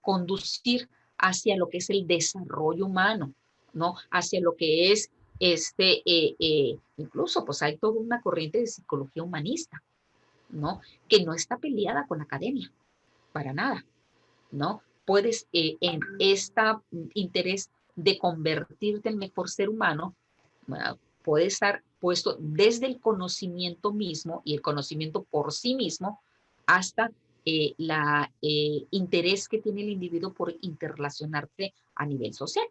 conducir hacia lo que es el desarrollo humano, ¿no? Hacia lo que es incluso pues hay toda una corriente de psicología humanista, ¿no? Que no está peleada con la academia, para nada, ¿no? Puedes en este interés de convertirte en mejor ser humano, bueno, puede estar puesto desde el conocimiento mismo y el conocimiento por sí mismo hasta el interés que tiene el individuo por interrelacionarse a nivel social,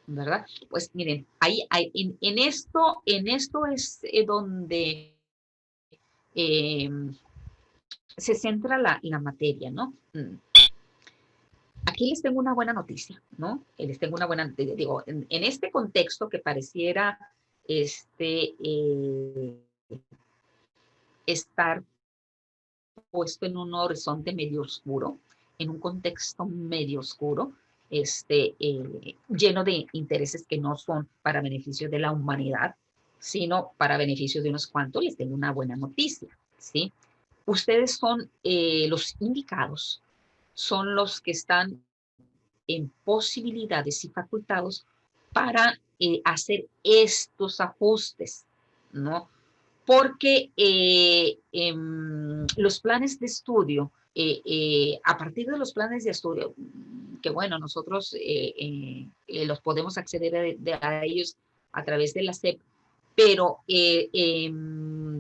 ¿verdad? Pues miren, en esto es donde se centra la materia, ¿no? Aquí les tengo una buena noticia, ¿no? Les tengo una buena noticia. Digo, en este contexto que pareciera estar puesto en un horizonte medio oscuro, en un contexto medio oscuro, lleno de intereses que no son para beneficio de la humanidad, sino para beneficio de unos cuantos, les tengo una buena noticia, ¿sí? Ustedes son los indicados, son los que están en posibilidades y facultados para hacer estos ajustes, ¿no? Porque los planes de estudio, a partir de los planes de estudio, que bueno, nosotros los podemos acceder a ellos a través de la SEP, pero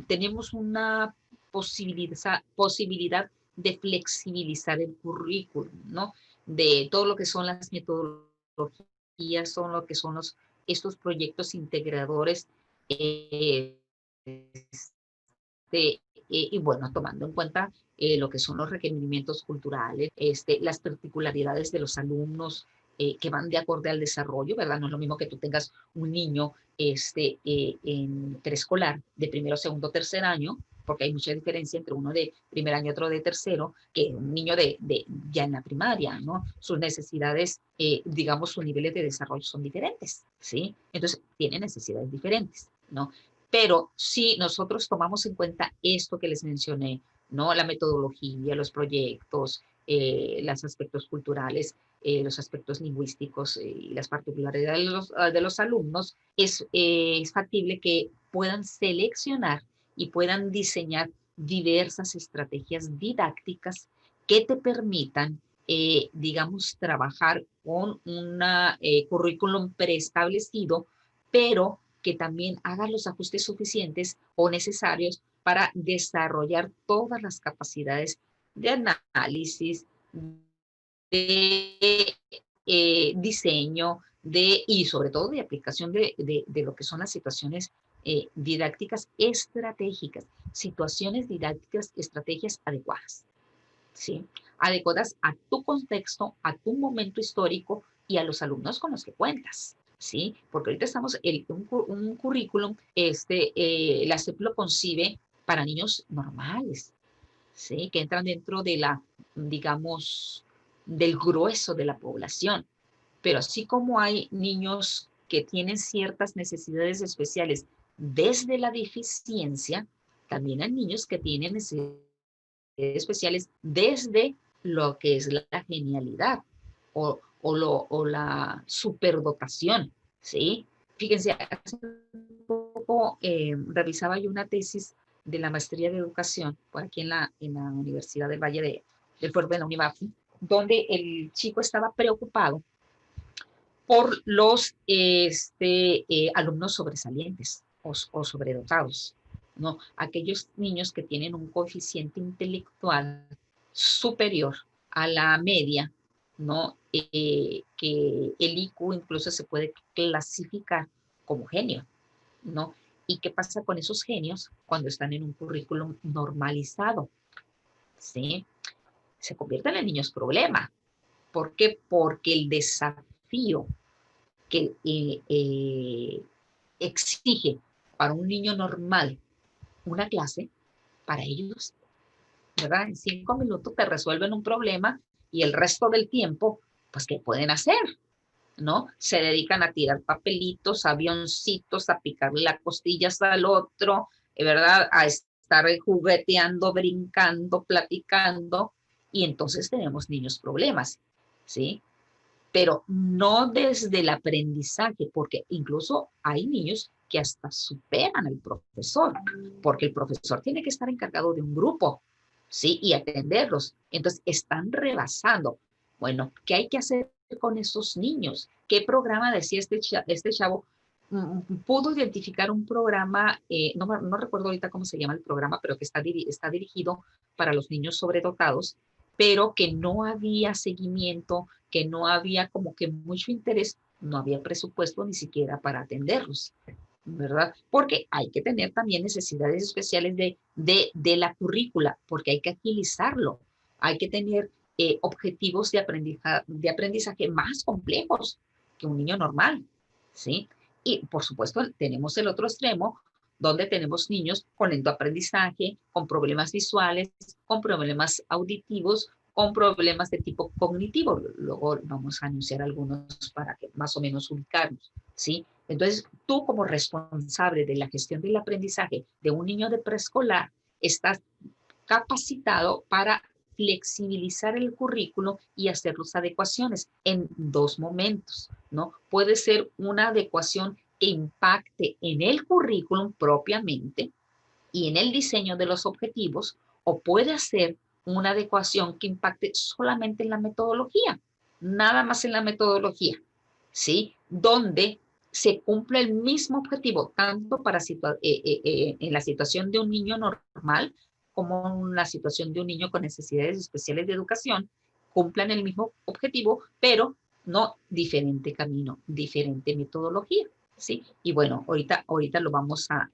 tenemos una posibilidad de flexibilizar el currículum, ¿no? De todo lo que son las metodologías, son lo que son estos proyectos integradores, y bueno, tomando en cuenta lo que son los requerimientos culturales, las particularidades de los alumnos que van de acorde al desarrollo, ¿verdad? No es lo mismo que tú tengas un niño en preescolar de primero, segundo, tercer año, porque hay mucha diferencia entre uno de primer año y otro de tercero, que un niño ya en la primaria, ¿no? Sus necesidades, digamos, sus niveles de desarrollo son diferentes, ¿sí? Entonces, tienen necesidades diferentes, ¿no? Pero si nosotros tomamos en cuenta esto que les mencioné, ¿no? La metodología, los proyectos, los aspectos culturales, los aspectos lingüísticos y las particularidades de los alumnos, es factible que puedan seleccionar y puedan diseñar diversas estrategias didácticas que te permitan, digamos, trabajar con un currículum preestablecido, pero que también haga los ajustes suficientes o necesarios para desarrollar todas las capacidades de análisis, de diseño, y sobre todo de aplicación de lo que son las situaciones didácticas estratégicas, situaciones didácticas, estrategias adecuadas, ¿sí? Adecuadas a tu contexto, a tu momento histórico y a los alumnos con los que cuentas, ¿sí? Porque ahorita estamos en un currículum, la SEP lo concibe para niños normales, ¿sí? Que entran dentro de digamos, del grueso de la población. Pero así como hay niños que tienen ciertas necesidades especiales desde la deficiencia, también hay niños que tienen necesidades especiales desde lo que es la genialidad o la superdotación, ¿sí? Fíjense, hace poco revisaba yo una tesis de la maestría de educación por aquí en la Universidad del Valle del Puerto de la Univafi, donde el chico estaba preocupado por los alumnos sobresalientes o sobredotados, ¿no? Aquellos niños que tienen un coeficiente intelectual superior a la media, ¿no? Que el IQ incluso se puede clasificar como genio, ¿no? ¿Y qué pasa con esos genios cuando están en un currículum normalizado? ¿Sí? Se convierten en niños problema. ¿Por qué? Porque el desafío que exige para un niño normal una clase, para ellos, ¿verdad? En 5 minutos te resuelven un problema y el resto del tiempo, pues, ¿qué pueden hacer? ¿No? Se dedican a tirar papelitos, avioncitos, a picarle las costillas al otro, ¿verdad? A estar jugueteando, brincando, platicando, y entonces tenemos niños problemas, ¿sí? Pero no desde el aprendizaje, porque incluso hay niños que hasta superan al profesor, porque el profesor tiene que estar encargado de un grupo, ¿sí? Y atenderlos. Entonces, están rebasando. Bueno, ¿qué hay que hacer con esos niños? ¿Qué programa decía este chavo? Pudo identificar un programa, no recuerdo ahorita cómo se llama el programa, pero que está dirigido para los niños sobredotados, pero que no había seguimiento, que no había como que mucho interés, no había presupuesto ni siquiera para atenderlos, ¿verdad? Porque hay que tener también necesidades especiales de la currícula, porque hay que agilizarlo, hay que tener objetivos de aprendizaje más complejos que un niño normal, ¿sí? Y por supuesto tenemos el otro extremo, donde tenemos niños con lento aprendizaje, con problemas visuales, con problemas auditivos, con problemas de tipo cognitivo. Luego vamos a anunciar algunos para que más o menos ubicarnos, ¿sí? Entonces, tú como responsable de la gestión del aprendizaje de un niño de preescolar, estás capacitado para flexibilizar el currículo y hacer las adecuaciones en 2 momentos, ¿no? Puede ser una adecuación que impacte en el currículum propiamente y en el diseño de los objetivos, o puede ser una adecuación que impacte solamente en la metodología, nada más en la metodología, ¿sí? Donde se cumple el mismo objetivo, tanto para en la situación de un niño normal como en la situación de un niño con necesidades especiales de educación, cumplan el mismo objetivo, pero no diferente camino, diferente metodología, ¿sí? Y bueno, ahorita lo vamos a,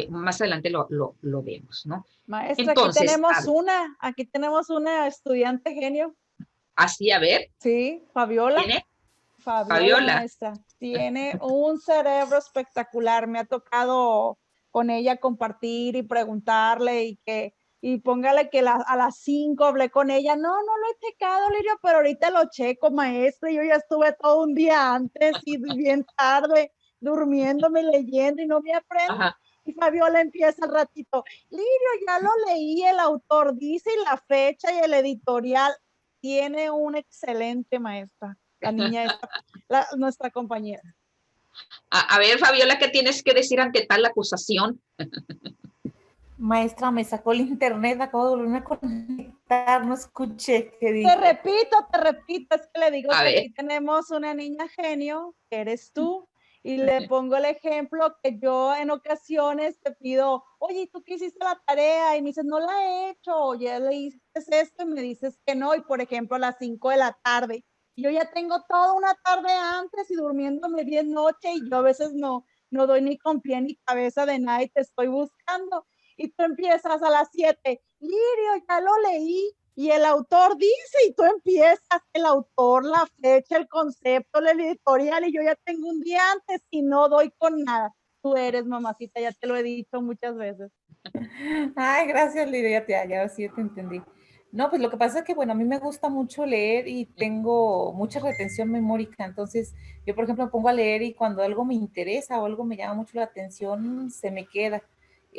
más adelante lo vemos, ¿no? Maestra, Entonces, aquí tenemos una estudiante genio. así, a ver. Sí, Fabiola. ¿Tiene? Fabiola, maestra. Tiene un cerebro espectacular. Me ha tocado con ella compartir y preguntarle y póngale que a las 5 hablé con ella. No lo he checado, Lirio, pero ahorita lo checo, maestra. Yo ya estuve todo un día antes y bien tarde durmiéndome, leyendo y no me aprendo. Ajá. Y Fabiola empieza al ratito. Lirio, ya lo leí, el autor dice y la fecha y el editorial. Tiene una excelente maestra. La niña esta, nuestra compañera. A ver, Fabiola, ¿qué tienes que decir ante tal acusación? Maestra, me sacó el internet, acabo de volverme a conectar, no escuché qué dijo. Te repito, es que le digo que aquí tenemos una niña genio, que eres tú, y le pongo el ejemplo que yo en ocasiones te pido, oye, ¿tú qué hiciste la tarea? Y me dices, no la he hecho, ya le hiciste esto y me dices que no, y por ejemplo a las 5 de la tarde. Yo ya tengo toda una tarde antes y durmiéndome bien noche y yo a veces no doy ni con pie ni cabeza de nada y te estoy buscando. Y tú empiezas a las 7, Lirio, ya lo leí, y el autor dice, y tú empiezas el autor, la fecha, el concepto, el editorial, y yo ya tengo un día antes y no doy con nada. Tú eres, mamacita, ya te lo he dicho muchas veces. Ay, gracias, Lidia, ya sí te entendí. No, pues lo que pasa es que, bueno, a mí me gusta mucho leer y tengo mucha retención memórica, entonces yo, por ejemplo, me pongo a leer y cuando algo me interesa o algo me llama mucho la atención, se me queda.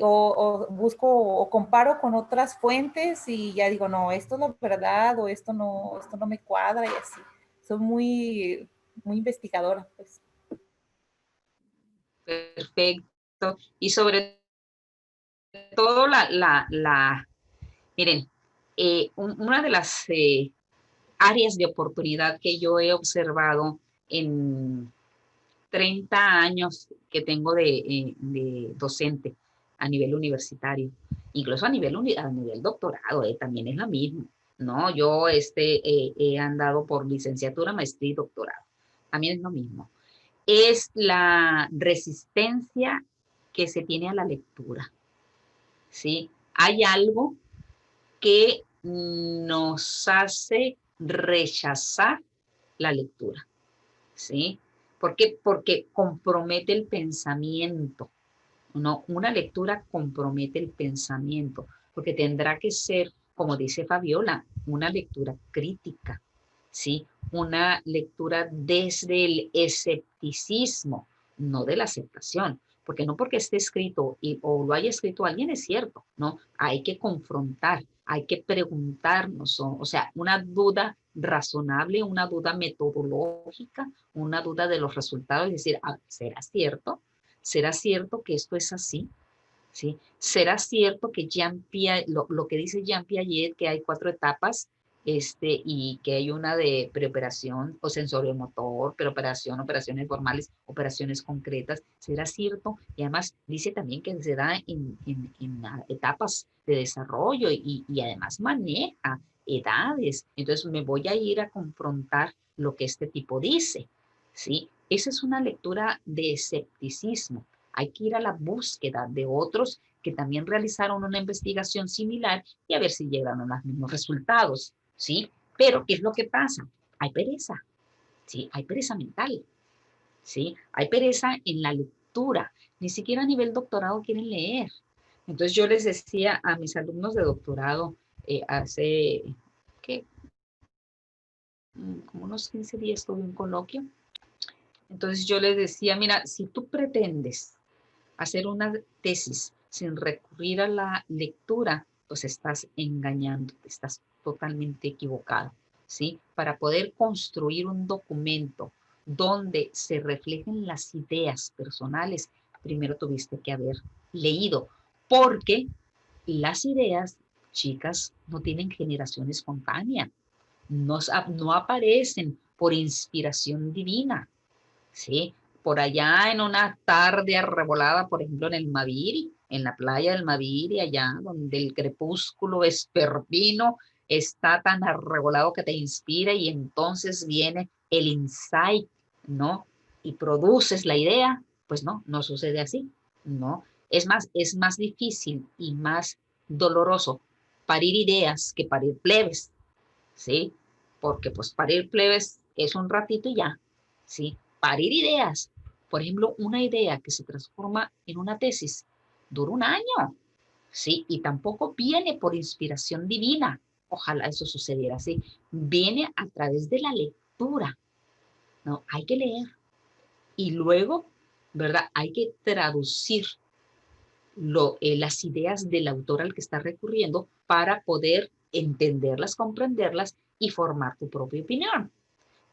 O busco o comparo con otras fuentes y ya digo, no, esto es la verdad o esto no me cuadra y así. Soy muy investigadora, pues. Perfecto. Y sobre todo miren, una de las áreas de oportunidad que yo he observado en 30 años que tengo de docente a nivel universitario, incluso a nivel doctorado, también es lo mismo, ¿no? Yo he andado por licenciatura, maestría y doctorado, también es lo mismo. Es la resistencia que se tiene a la lectura, ¿sí? Hay algo que nos hace rechazar la lectura, ¿sí? ¿Por qué? Porque compromete el pensamiento, ¿no? Una lectura compromete el pensamiento, porque tendrá que ser, como dice Fabiola, una lectura crítica, ¿sí? Una lectura desde el escepticismo, no de la aceptación, porque no porque esté escrito o lo haya escrito alguien es cierto, ¿no? Hay que confrontar, hay que preguntarnos, o sea, una duda razonable, una duda metodológica, una duda de los resultados, es decir, ¿será cierto? ¿Será cierto que esto es así? ¿Sí? ¿Será cierto que lo que dice Jean Piaget, que hay 4 etapas y que hay una de preoperación o sensoriomotor, preoperación, operaciones formales, operaciones concretas? ¿Será cierto? Y además dice también que se da en etapas de desarrollo y además maneja edades. Entonces me voy a ir a confrontar lo que este tipo dice, ¿sí? Esa es una lectura de escepticismo. Hay que ir a la búsqueda de otros que también realizaron una investigación similar y a ver si llegaron a los mismos resultados, ¿sí? Pero, ¿qué es lo que pasa? Hay pereza, ¿sí? Hay pereza mental, ¿sí? Hay pereza en la lectura. Ni siquiera a nivel doctorado quieren leer. Entonces yo les decía a mis alumnos de doctorado hace, ¿qué? Como unos 15 días tuve un coloquio. Entonces yo les decía, mira, si tú pretendes hacer una tesis sin recurrir a la lectura, pues estás engañando, estás totalmente equivocado, ¿sí? Para poder construir un documento donde se reflejen las ideas personales, primero tuviste que haber leído, porque las ideas, chicas, no tienen generación espontánea, no aparecen por inspiración divina, ¿sí? Por allá en una tarde arrebolada, por ejemplo, en el Maviri, en la playa del Maviri, allá donde el crepúsculo vespertino está tan arrebolado que te inspira y entonces viene el insight, ¿no? Y produces la idea, pues no, no sucede así, ¿no? Es más difícil y más doloroso parir ideas que parir plebes, ¿sí? Porque pues parir plebes es un ratito y ya, ¿sí? Parir ideas, por ejemplo, una idea que se transforma en una tesis, dura un año, ¿sí? Y tampoco viene por inspiración divina, ojalá eso sucediera así, viene a través de la lectura, ¿no? Hay que leer y luego, ¿verdad? Hay que traducir las ideas del autor al que está recurriendo para poder entenderlas, comprenderlas y formar tu propia opinión.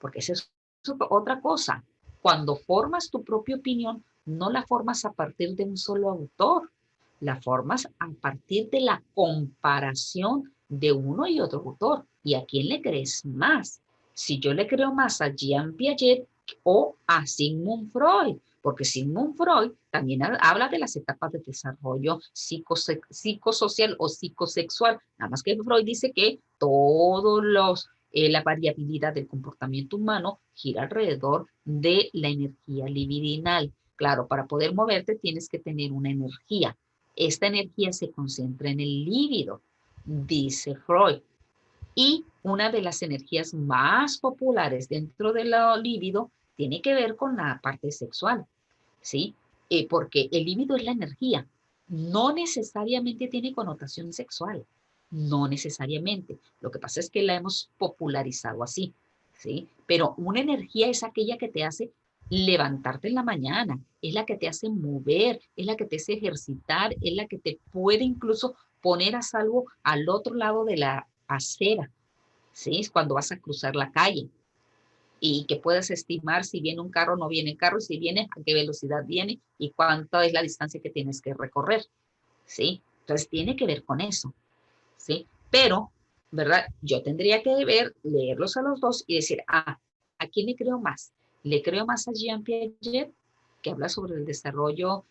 Porque esa es otra cosa. Cuando formas tu propia opinión, no la formas a partir de un solo autor, la formas a partir de la comparación de uno y otro autor. ¿Y a quién le crees más? Si yo le creo más a Jean Piaget o a Sigmund Freud, porque Sigmund Freud también habla de las etapas de desarrollo psicosocial o psicosexual, nada más que Freud dice que todos la variabilidad del comportamiento humano gira alrededor de la energía libidinal. Claro, para poder moverte tienes que tener una energía. Esta energía se concentra en el líbido, dice Freud. Y una de las energías más populares dentro del líbido tiene que ver con la parte sexual, ¿sí? Porque el líbido es la energía, no necesariamente tiene connotación sexual, no necesariamente. Lo que pasa es que la hemos popularizado así, ¿sí? Pero una energía es aquella que te hace levantarte en la mañana, es la que te hace mover, es la que te hace ejercitar, es la que te puede incluso poner a salvo al otro lado de la acera, ¿sí? Es cuando vas a cruzar la calle y que puedas estimar si viene un carro o no viene el carro, y si viene, a qué velocidad viene y cuánta es la distancia que tienes que recorrer, ¿sí? Entonces tiene que ver con eso, ¿sí? Pero, ¿verdad? Yo tendría que leerlos a los dos y decir, ¿a quién le creo más? ¿Le creo más a Jean Piaget, que habla sobre el desarrollo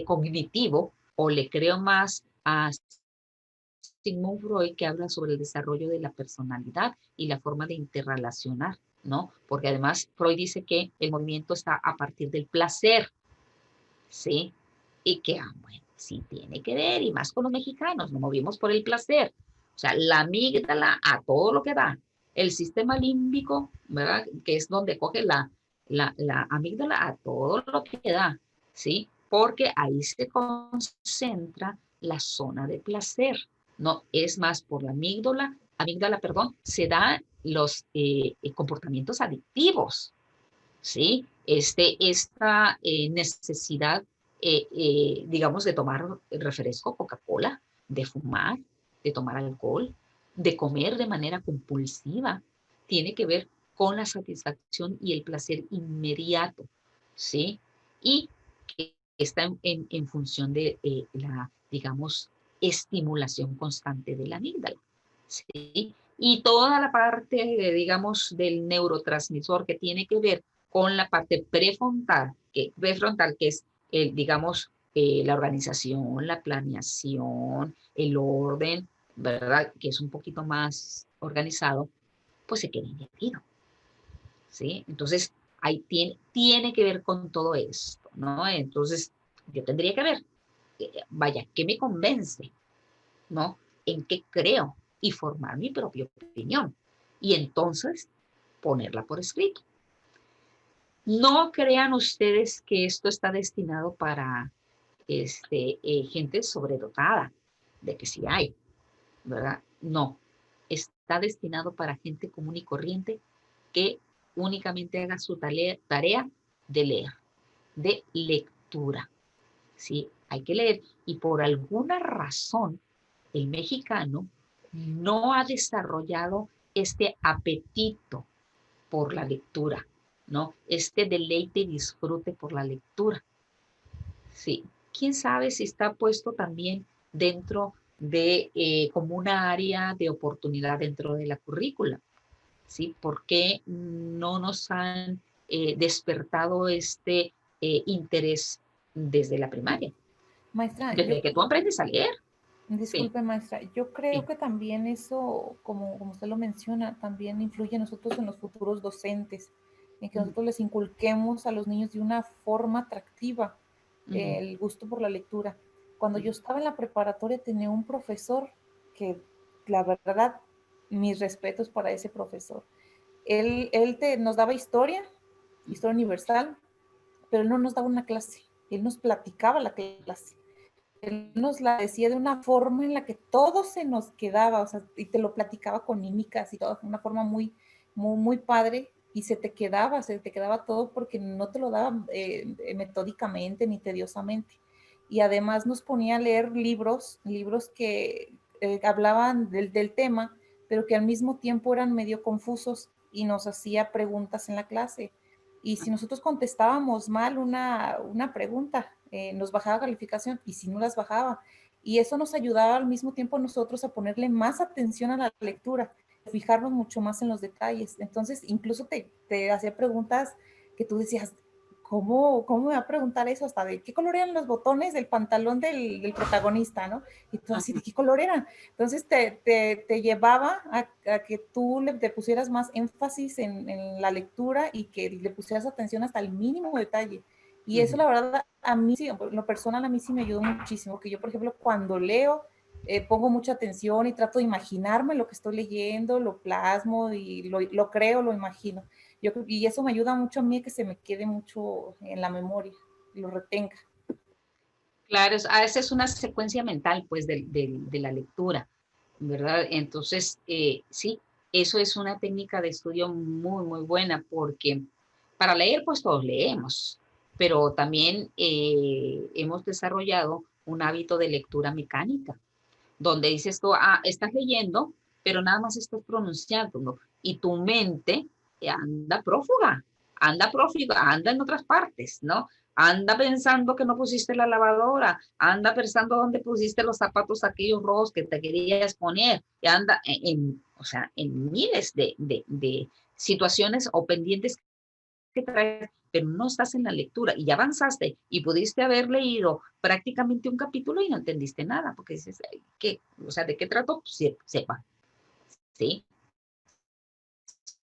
cognitivo, o le creo más a Sigmund Freud, que habla sobre el desarrollo de la personalidad y la forma de interrelacionar, ¿no? Porque además Freud dice que el movimiento está a partir del placer, ¿sí? Y que, bueno, sí tiene que ver, y más con los mexicanos, nos movimos por el placer. O sea, la amígdala a todo lo que da. El sistema límbico, ¿verdad? Que es donde coge la amígdala a todo lo que da, ¿sí? Porque ahí se concentra la zona de placer. No, es más por la amígdala, perdón, se dan los comportamientos adictivos, ¿sí? Esta necesidad, digamos, de tomar refresco, Coca-Cola, de fumar, de tomar alcohol, de comer de manera compulsiva, tiene que ver con la satisfacción y el placer inmediato, ¿sí? Y que está en función de la, digamos, estimulación constante de la amígdala, ¿sí? Y toda la parte, digamos, del neurotransmisor que tiene que ver con la parte prefrontal, que es, digamos, la organización, la planeación, el orden, ¿verdad? Que es un poquito más organizado, pues se queda invertido, ¿sí? Entonces, ahí tiene que ver con todo esto, ¿no? Entonces, yo tendría que ver, vaya, ¿qué me convence? ¿No? ¿En qué creo? Y formar mi propia opinión. Y entonces, ponerla por escrito. No crean ustedes que esto está destinado para gente sobredotada, de que sí hay, ¿verdad? No, está destinado para gente común y corriente que únicamente haga su tarea de leer, de lectura, ¿sí? Hay que leer. Y por alguna razón, el mexicano no ha desarrollado este apetito por la lectura, ¿no? Este deleite y disfrute por la lectura. Sí, quién sabe si está puesto también dentro de como una área de oportunidad dentro de la currícula, ¿sí? ¿Por qué no nos han despertado este interés desde la primaria? Maestra, Desde que tú aprendes a leer. Sí. disculpe, maestra, yo creo Sí. que también eso, como usted lo menciona, también influye en nosotros, en los futuros docentes, en que nosotros les inculquemos a los niños de una forma atractiva el gusto por la lectura. Cuando yo estaba en la preparatoria tenía un profesor que, la verdad, mis respetos para ese profesor. Nos daba historia universal, pero él no nos daba una clase, él nos platicaba la clase. Él nos la decía de una forma en la que todo se nos quedaba, o sea, y te lo platicaba con mímicas y todo, de una forma muy padre, y se te quedaba todo porque no te lo daba metódicamente ni tediosamente. Y además nos ponía a leer libros que hablaban del tema, pero que al mismo tiempo eran medio confusos y nos hacía preguntas en la clase. Y si nosotros contestábamos mal una pregunta, nos bajaba calificación, y si no las bajaba. Y eso nos ayudaba al mismo tiempo a nosotros a ponerle más atención a la lectura, fijarnos mucho más en los detalles. Entonces, incluso te hacía preguntas que tú decías, ¿cómo me va a preguntar eso? Hasta de qué color eran los botones del pantalón del protagonista, ¿no? Y tú así, ¿de qué color eran? Entonces te llevaba a que tú te pusieras más énfasis en la lectura y que le pusieras atención hasta el mínimo detalle. Y eso, la verdad, a mí sí, lo personal, a mí sí me ayudó muchísimo, que yo, por ejemplo, cuando leo, pongo mucha atención y trato de imaginarme lo que estoy leyendo, lo plasmo y lo creo, lo imagino. Y eso me ayuda mucho a mí, que se me quede mucho en la memoria, lo retenga. Claro, a veces es una secuencia mental, pues, de la lectura, ¿verdad? Entonces, sí, eso es una técnica de estudio muy buena, porque para leer, pues todos leemos, pero también hemos desarrollado un hábito de lectura mecánica, donde dices tú, estás leyendo, pero nada más estás pronunciándolo, y tu mente anda en otras partes, ¿no? Anda pensando que no pusiste la lavadora, anda pensando dónde pusiste los zapatos aquellos rojos que te querías poner, y anda o sea, en miles de situaciones o pendientes que traes, pero no estás en la lectura y ya avanzaste y pudiste haber leído prácticamente un capítulo y no entendiste nada, porque dices, o sea, ¿de qué trato? Pues, sepa, ¿sí?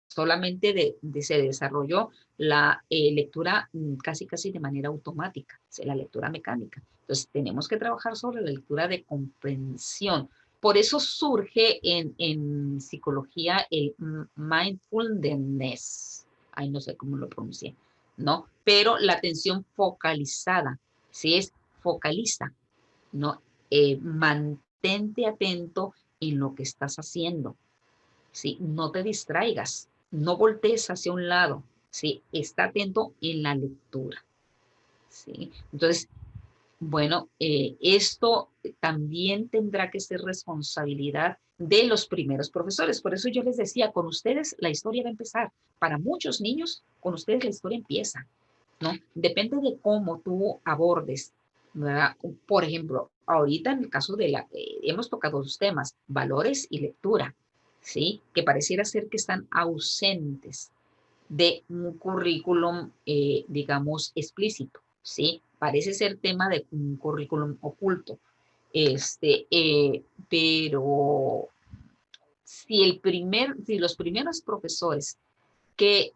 Solamente se desarrolló la lectura casi de manera automática, la lectura mecánica. Entonces, tenemos que trabajar sobre la lectura de comprensión. Por eso surge en psicología el mindfulness. Ay, no sé cómo lo pronuncié, ¿no? Pero la atención focalizada, ¿sí? Es focaliza, ¿no? Mantente atento en lo que estás haciendo, ¿sí? No te distraigas, no voltees hacia un lado, ¿sí? Está atento en la lectura, ¿sí? Entonces, bueno, esto también tendrá que ser responsabilidad de los primeros profesores. Por eso yo les decía, con ustedes la historia va a empezar. Para muchos niños, con ustedes la historia empieza, ¿no? Depende de cómo tú abordes, ¿verdad? Por ejemplo, ahorita en el caso hemos tocado dos temas, valores y lectura, ¿sí? Que pareciera ser que están ausentes de un currículum, digamos, explícito, ¿sí? Parece ser tema de un currículum oculto. Pero si los primeros profesores que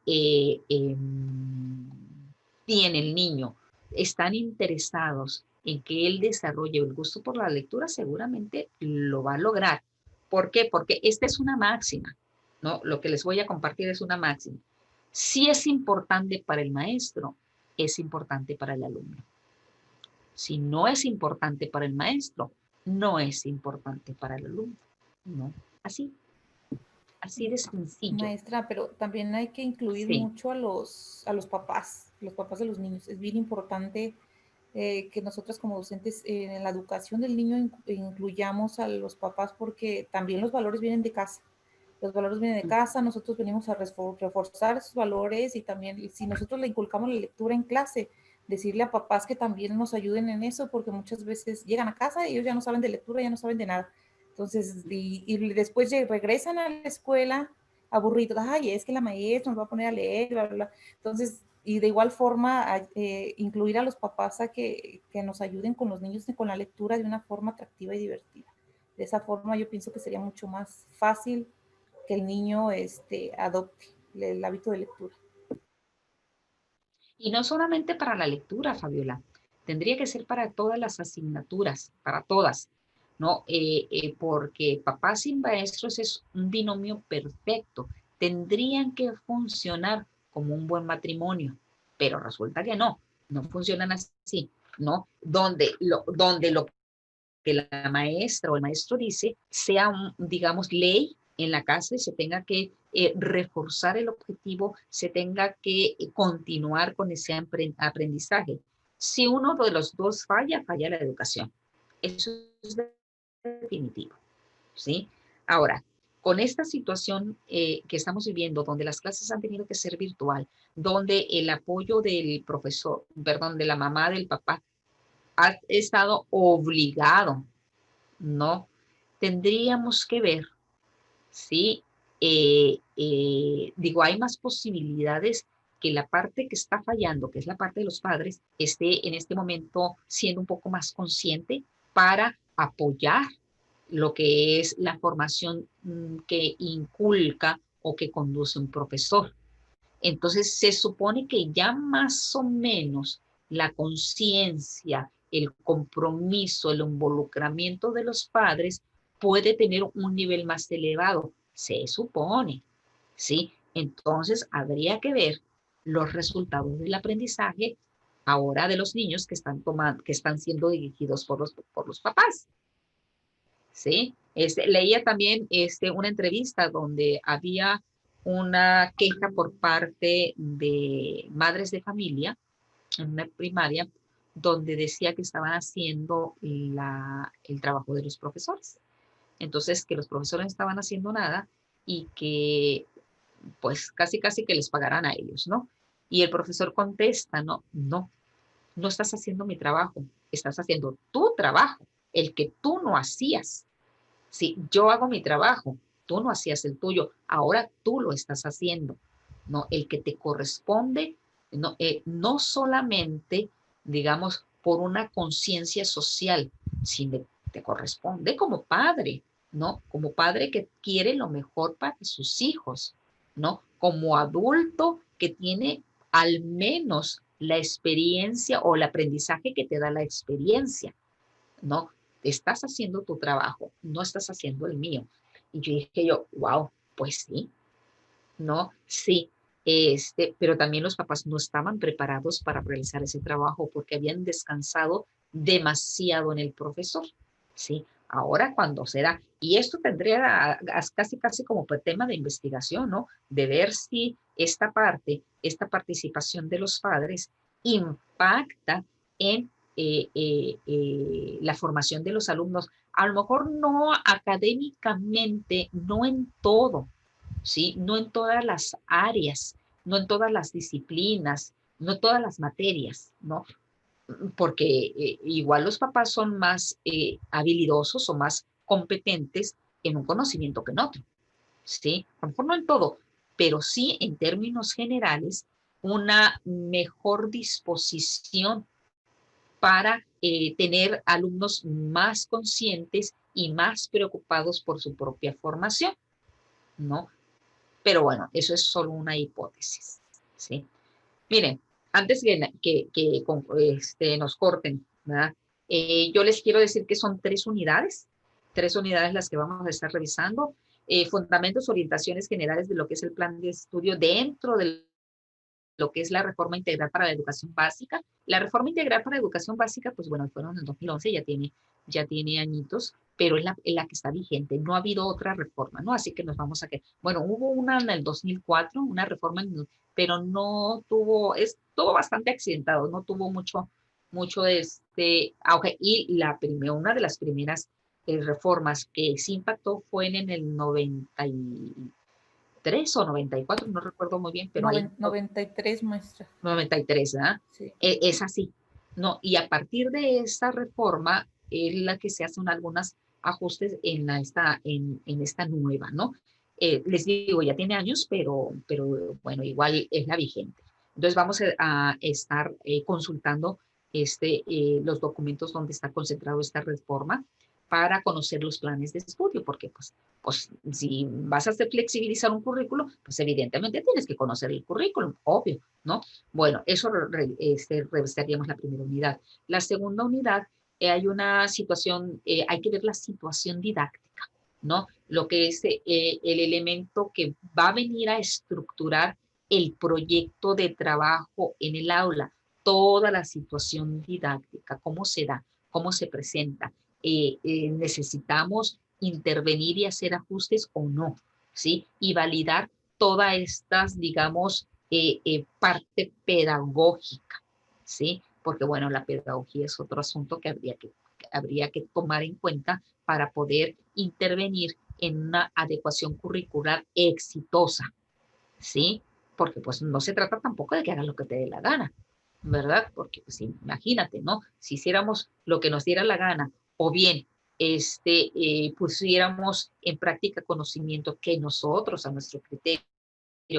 tiene el niño están interesados en que él desarrolle el gusto por la lectura, seguramente lo va a lograr. ¿Por qué? Porque esta es una máxima, ¿no? Lo que les voy a compartir es una máxima. Si es importante para el maestro, es importante para el alumno. Si no es importante para el maestro, no es importante para el alumno, ¿no? Así de sencillo. Maestra, pero también hay que incluir mucho a los papás de los niños. Es bien importante que nosotros como docentes en la educación del niño incluyamos a los papás, porque también los valores vienen de casa. Los valores vienen de casa, nosotros venimos a reforzar esos valores, y también si nosotros le inculcamos la lectura en clase, decirle a papás que también nos ayuden en eso, porque muchas veces llegan a casa y ellos ya no saben de lectura, ya no saben de nada. Entonces, y después regresan a la escuela aburridos. Ay, es que la maestra nos va a poner a leer, bla, bla, bla. Entonces, y de igual forma, incluir a los papás a que nos ayuden con los niños y con la lectura de una forma atractiva y divertida. De esa forma yo pienso que sería mucho más fácil que el niño adopte el hábito de lectura. Y no solamente para la lectura, Fabiola, tendría que ser para todas las asignaturas, para todas, ¿no? Porque papás y maestros es un binomio perfecto. Tendrían que funcionar como un buen matrimonio, pero resulta que no funcionan así, ¿no? Donde lo que la maestra o el maestro dice sea, digamos, ley en la casa y se tenga que reforzar el objetivo, se tenga que continuar con ese aprendizaje. Si uno de los dos falla la educación. Eso es definitivo, ¿sí? Ahora, con esta situación que estamos viviendo, donde las clases han tenido que ser virtual, donde el apoyo del profesor, perdón, de la mamá, del papá, ha estado obligado, ¿no? Tendríamos que ver si, digo, hay más posibilidades que la parte que está fallando, que es la parte de los padres, esté en este momento siendo un poco más consciente para apoyar lo que es la formación que inculca o que conduce un profesor. Entonces, se supone que ya más o menos la conciencia, el compromiso, el involucramiento de los padres puede tener un nivel más elevado, se supone, ¿sí? Entonces, habría que ver los resultados del aprendizaje ahora de los niños que están siendo dirigidos por los papás, ¿sí? Leía también una entrevista donde había una queja por parte de madres de familia en una primaria donde decía que estaban haciendo el trabajo de los profesores. Entonces, que los profesores no estaban haciendo nada y que pues casi que les pagaran a ellos, ¿no? Y el profesor contesta, no estás haciendo mi trabajo, estás haciendo tu trabajo, el que tú no hacías. Sí, yo hago mi trabajo, tú no hacías el tuyo, ahora tú lo estás haciendo, ¿no? El que te corresponde, no solamente, digamos, por una conciencia social, sino te corresponde como padre, ¿no? Como padre que quiere lo mejor para sus hijos, ¿no? Como adulto que tiene al menos la experiencia o el aprendizaje que te da la experiencia, ¿no? Estás haciendo tu trabajo, no estás haciendo el mío. Y yo dije wow, pues sí, ¿no? Sí, pero también los papás no estaban preparados para realizar ese trabajo porque habían descansado demasiado en el profesor, ¿sí? Ahora cuando se da, y esto tendría casi como tema de investigación, ¿no? De ver si esta participación de los padres impacta en la formación de los alumnos, a lo mejor no académicamente, no en todo, ¿sí? No en todas las áreas, no en todas las disciplinas, no en todas las materias, ¿no? Porque igual los papás son más habilidosos o más competentes en un conocimiento que en otro, ¿sí? A lo mejor no en todo, pero sí en términos generales, una mejor disposición para tener alumnos más conscientes y más preocupados por su propia formación, ¿no? Pero bueno, eso es solo una hipótesis, ¿sí? Miren, antes que nos corten, ¿verdad? Yo les quiero decir que son 3 unidades las que vamos a estar revisando. Fundamentos, orientaciones generales de lo que es el plan de estudio dentro de lo que es la reforma integral para la educación básica. La reforma integral para la educación básica, pues bueno, fueron en 2011, ya tiene añitos, pero es la que está vigente. No ha habido otra reforma, ¿no? Así que nos vamos a que, bueno, hubo una en el 2004, una reforma, pero no tuvo, estuvo bastante accidentado, no tuvo mucho auge. Y una de las primeras reformas que sí impactó fue en el 93 o 94, no recuerdo muy bien, pero 93, maestra. 93, ¿verdad? Sí. Es así, ¿no? Y a partir de esta reforma es la que se hacen algunos ajustes en esta nueva, ¿no? Les digo, ya tiene años, pero bueno, igual es la vigente. Entonces vamos a estar consultando los documentos donde está concentrado esta reforma para conocer los planes de estudio, porque pues si vas a flexibilizar un currículo, pues evidentemente tienes que conocer el currículum, obvio, ¿no? Bueno, eso revisaríamos la primera unidad. La segunda unidad, hay una situación, hay que ver la situación didáctica, ¿no? Lo que es el elemento que va a venir a estructurar el proyecto de trabajo en el aula, toda la situación didáctica, cómo se da, cómo se presenta. Necesitamos intervenir y hacer ajustes o no, ¿sí? Y validar todas estas, digamos, parte pedagógica, ¿sí? Porque, bueno, la pedagogía es otro asunto que habría que tomar en cuenta para poder intervenir en una adecuación curricular exitosa, ¿sí? Porque pues no se trata tampoco de que hagas lo que te dé la gana, ¿verdad? Porque pues imagínate, ¿no? Si hiciéramos lo que nos diera la gana, o bien pusiéramos en práctica conocimiento que nosotros a nuestro criterio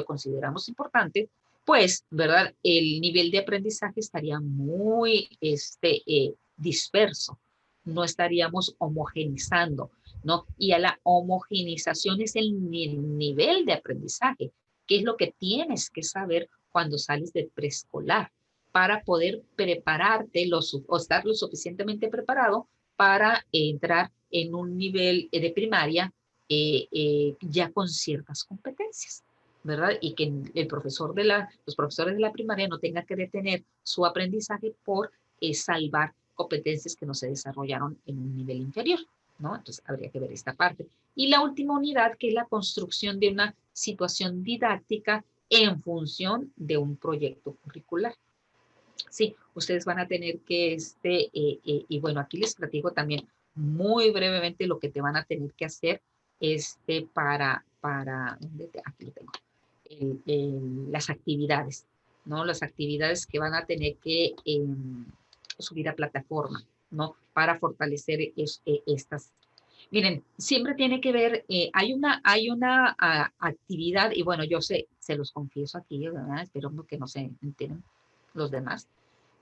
consideramos importante, pues, ¿verdad? El nivel de aprendizaje estaría muy disperso, no estaríamos homogenizando, ¿no? Y a la homogenización es el nivel de aprendizaje, que es lo que tienes que saber cuando sales de preescolar para poder prepararte o estar lo suficientemente preparado para entrar en un nivel de primaria ya con ciertas competencias, ¿verdad? Y que los profesores de la primaria no tengan que detener su aprendizaje por salvar competencias que no se desarrollaron en un nivel inferior, ¿no? Entonces habría que ver esta parte. Y la última unidad, que es la construcción de una situación didáctica en función de un proyecto curricular. Sí, ustedes van a tener que, y bueno, aquí les platico también muy brevemente lo que te van a tener que hacer aquí lo tengo, las actividades, ¿no? Las actividades que van a tener que subir a plataforma, ¿no? Para fortalecer estas. Miren, siempre tiene que ver, hay una actividad, y bueno, yo se los confieso aquí, ¿verdad? Espero que no se enteren los demás,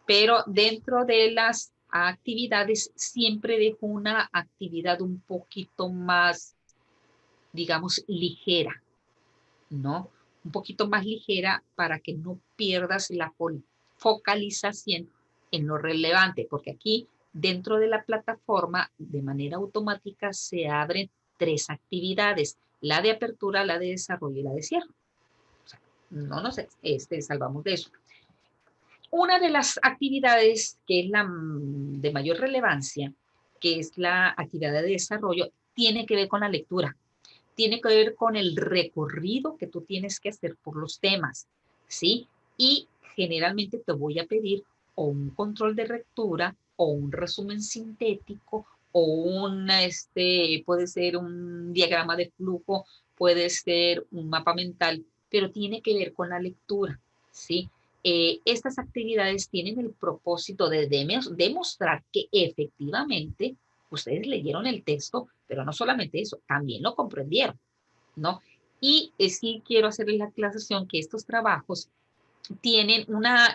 pero dentro de las actividades siempre dejo una actividad un poquito más, digamos, ligera, ¿no? Un poquito más ligera para que no pierdas la focalización en lo relevante, porque aquí dentro de la plataforma de manera automática se abren 3 actividades, la de apertura, la de desarrollo y la de cierre. O sea, no nos salvamos de eso. Una de las actividades que es la de mayor relevancia, que es la actividad de desarrollo, tiene que ver con la lectura. Tiene que ver con el recorrido que tú tienes que hacer por los temas, ¿sí? Y generalmente te voy a pedir o un control de lectura o un resumen sintético o puede ser un diagrama de flujo, puede ser un mapa mental, pero tiene que ver con la lectura, ¿sí? Estas actividades tienen el propósito de demostrar que efectivamente ustedes leyeron el texto, pero no solamente eso, también lo comprendieron, ¿no? Y sí quiero hacerles la aclaración que estos trabajos tienen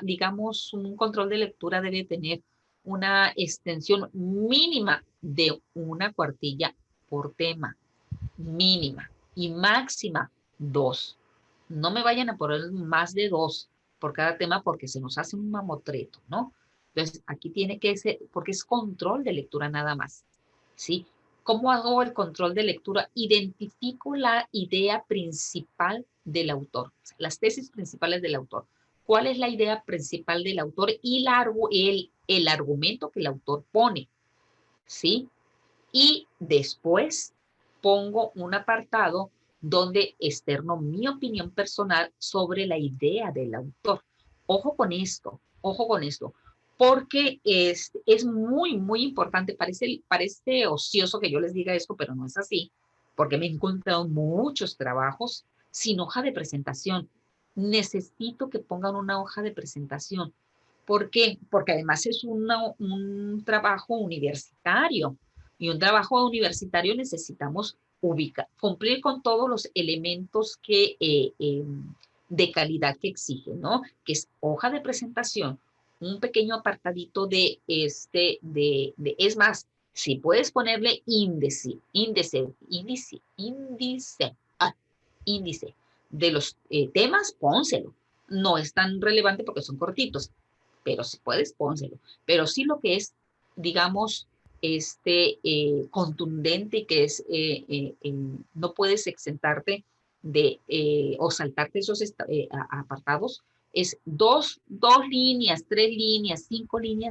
digamos, un control de lectura debe tener una extensión mínima de 1 cuartilla por tema, mínima, y máxima 2. No me vayan a poner más de 2 por cada tema porque se nos hace un mamotreto, ¿no? Entonces, aquí tiene que ser, porque es control de lectura nada más, ¿sí? ¿Cómo hago el control de lectura? Identifico la idea principal del autor, las tesis principales del autor. ¿Cuál es la idea principal del autor y el argumento que el autor pone? ¿Sí? Y después pongo un apartado donde externo mi opinión personal sobre la idea del autor. Ojo con esto, porque es muy, muy importante. Parece ocioso que yo les diga esto, pero no es así, porque me he encontrado muchos trabajos sin hoja de presentación. Necesito que pongan una hoja de presentación. ¿Por qué? Porque además es un trabajo universitario. Y un trabajo universitario necesitamos cumplir con todos los elementos de calidad que exige, ¿no? Que es hoja de presentación, un pequeño apartadito es más, si puedes ponerle índice de los temas, pónselo. No es tan relevante porque son cortitos, pero si puedes, pónselo. Pero sí lo que es, digamos, contundente y que es, no puedes exentarte o saltarte esos apartados, es dos líneas, 3 líneas, 5 líneas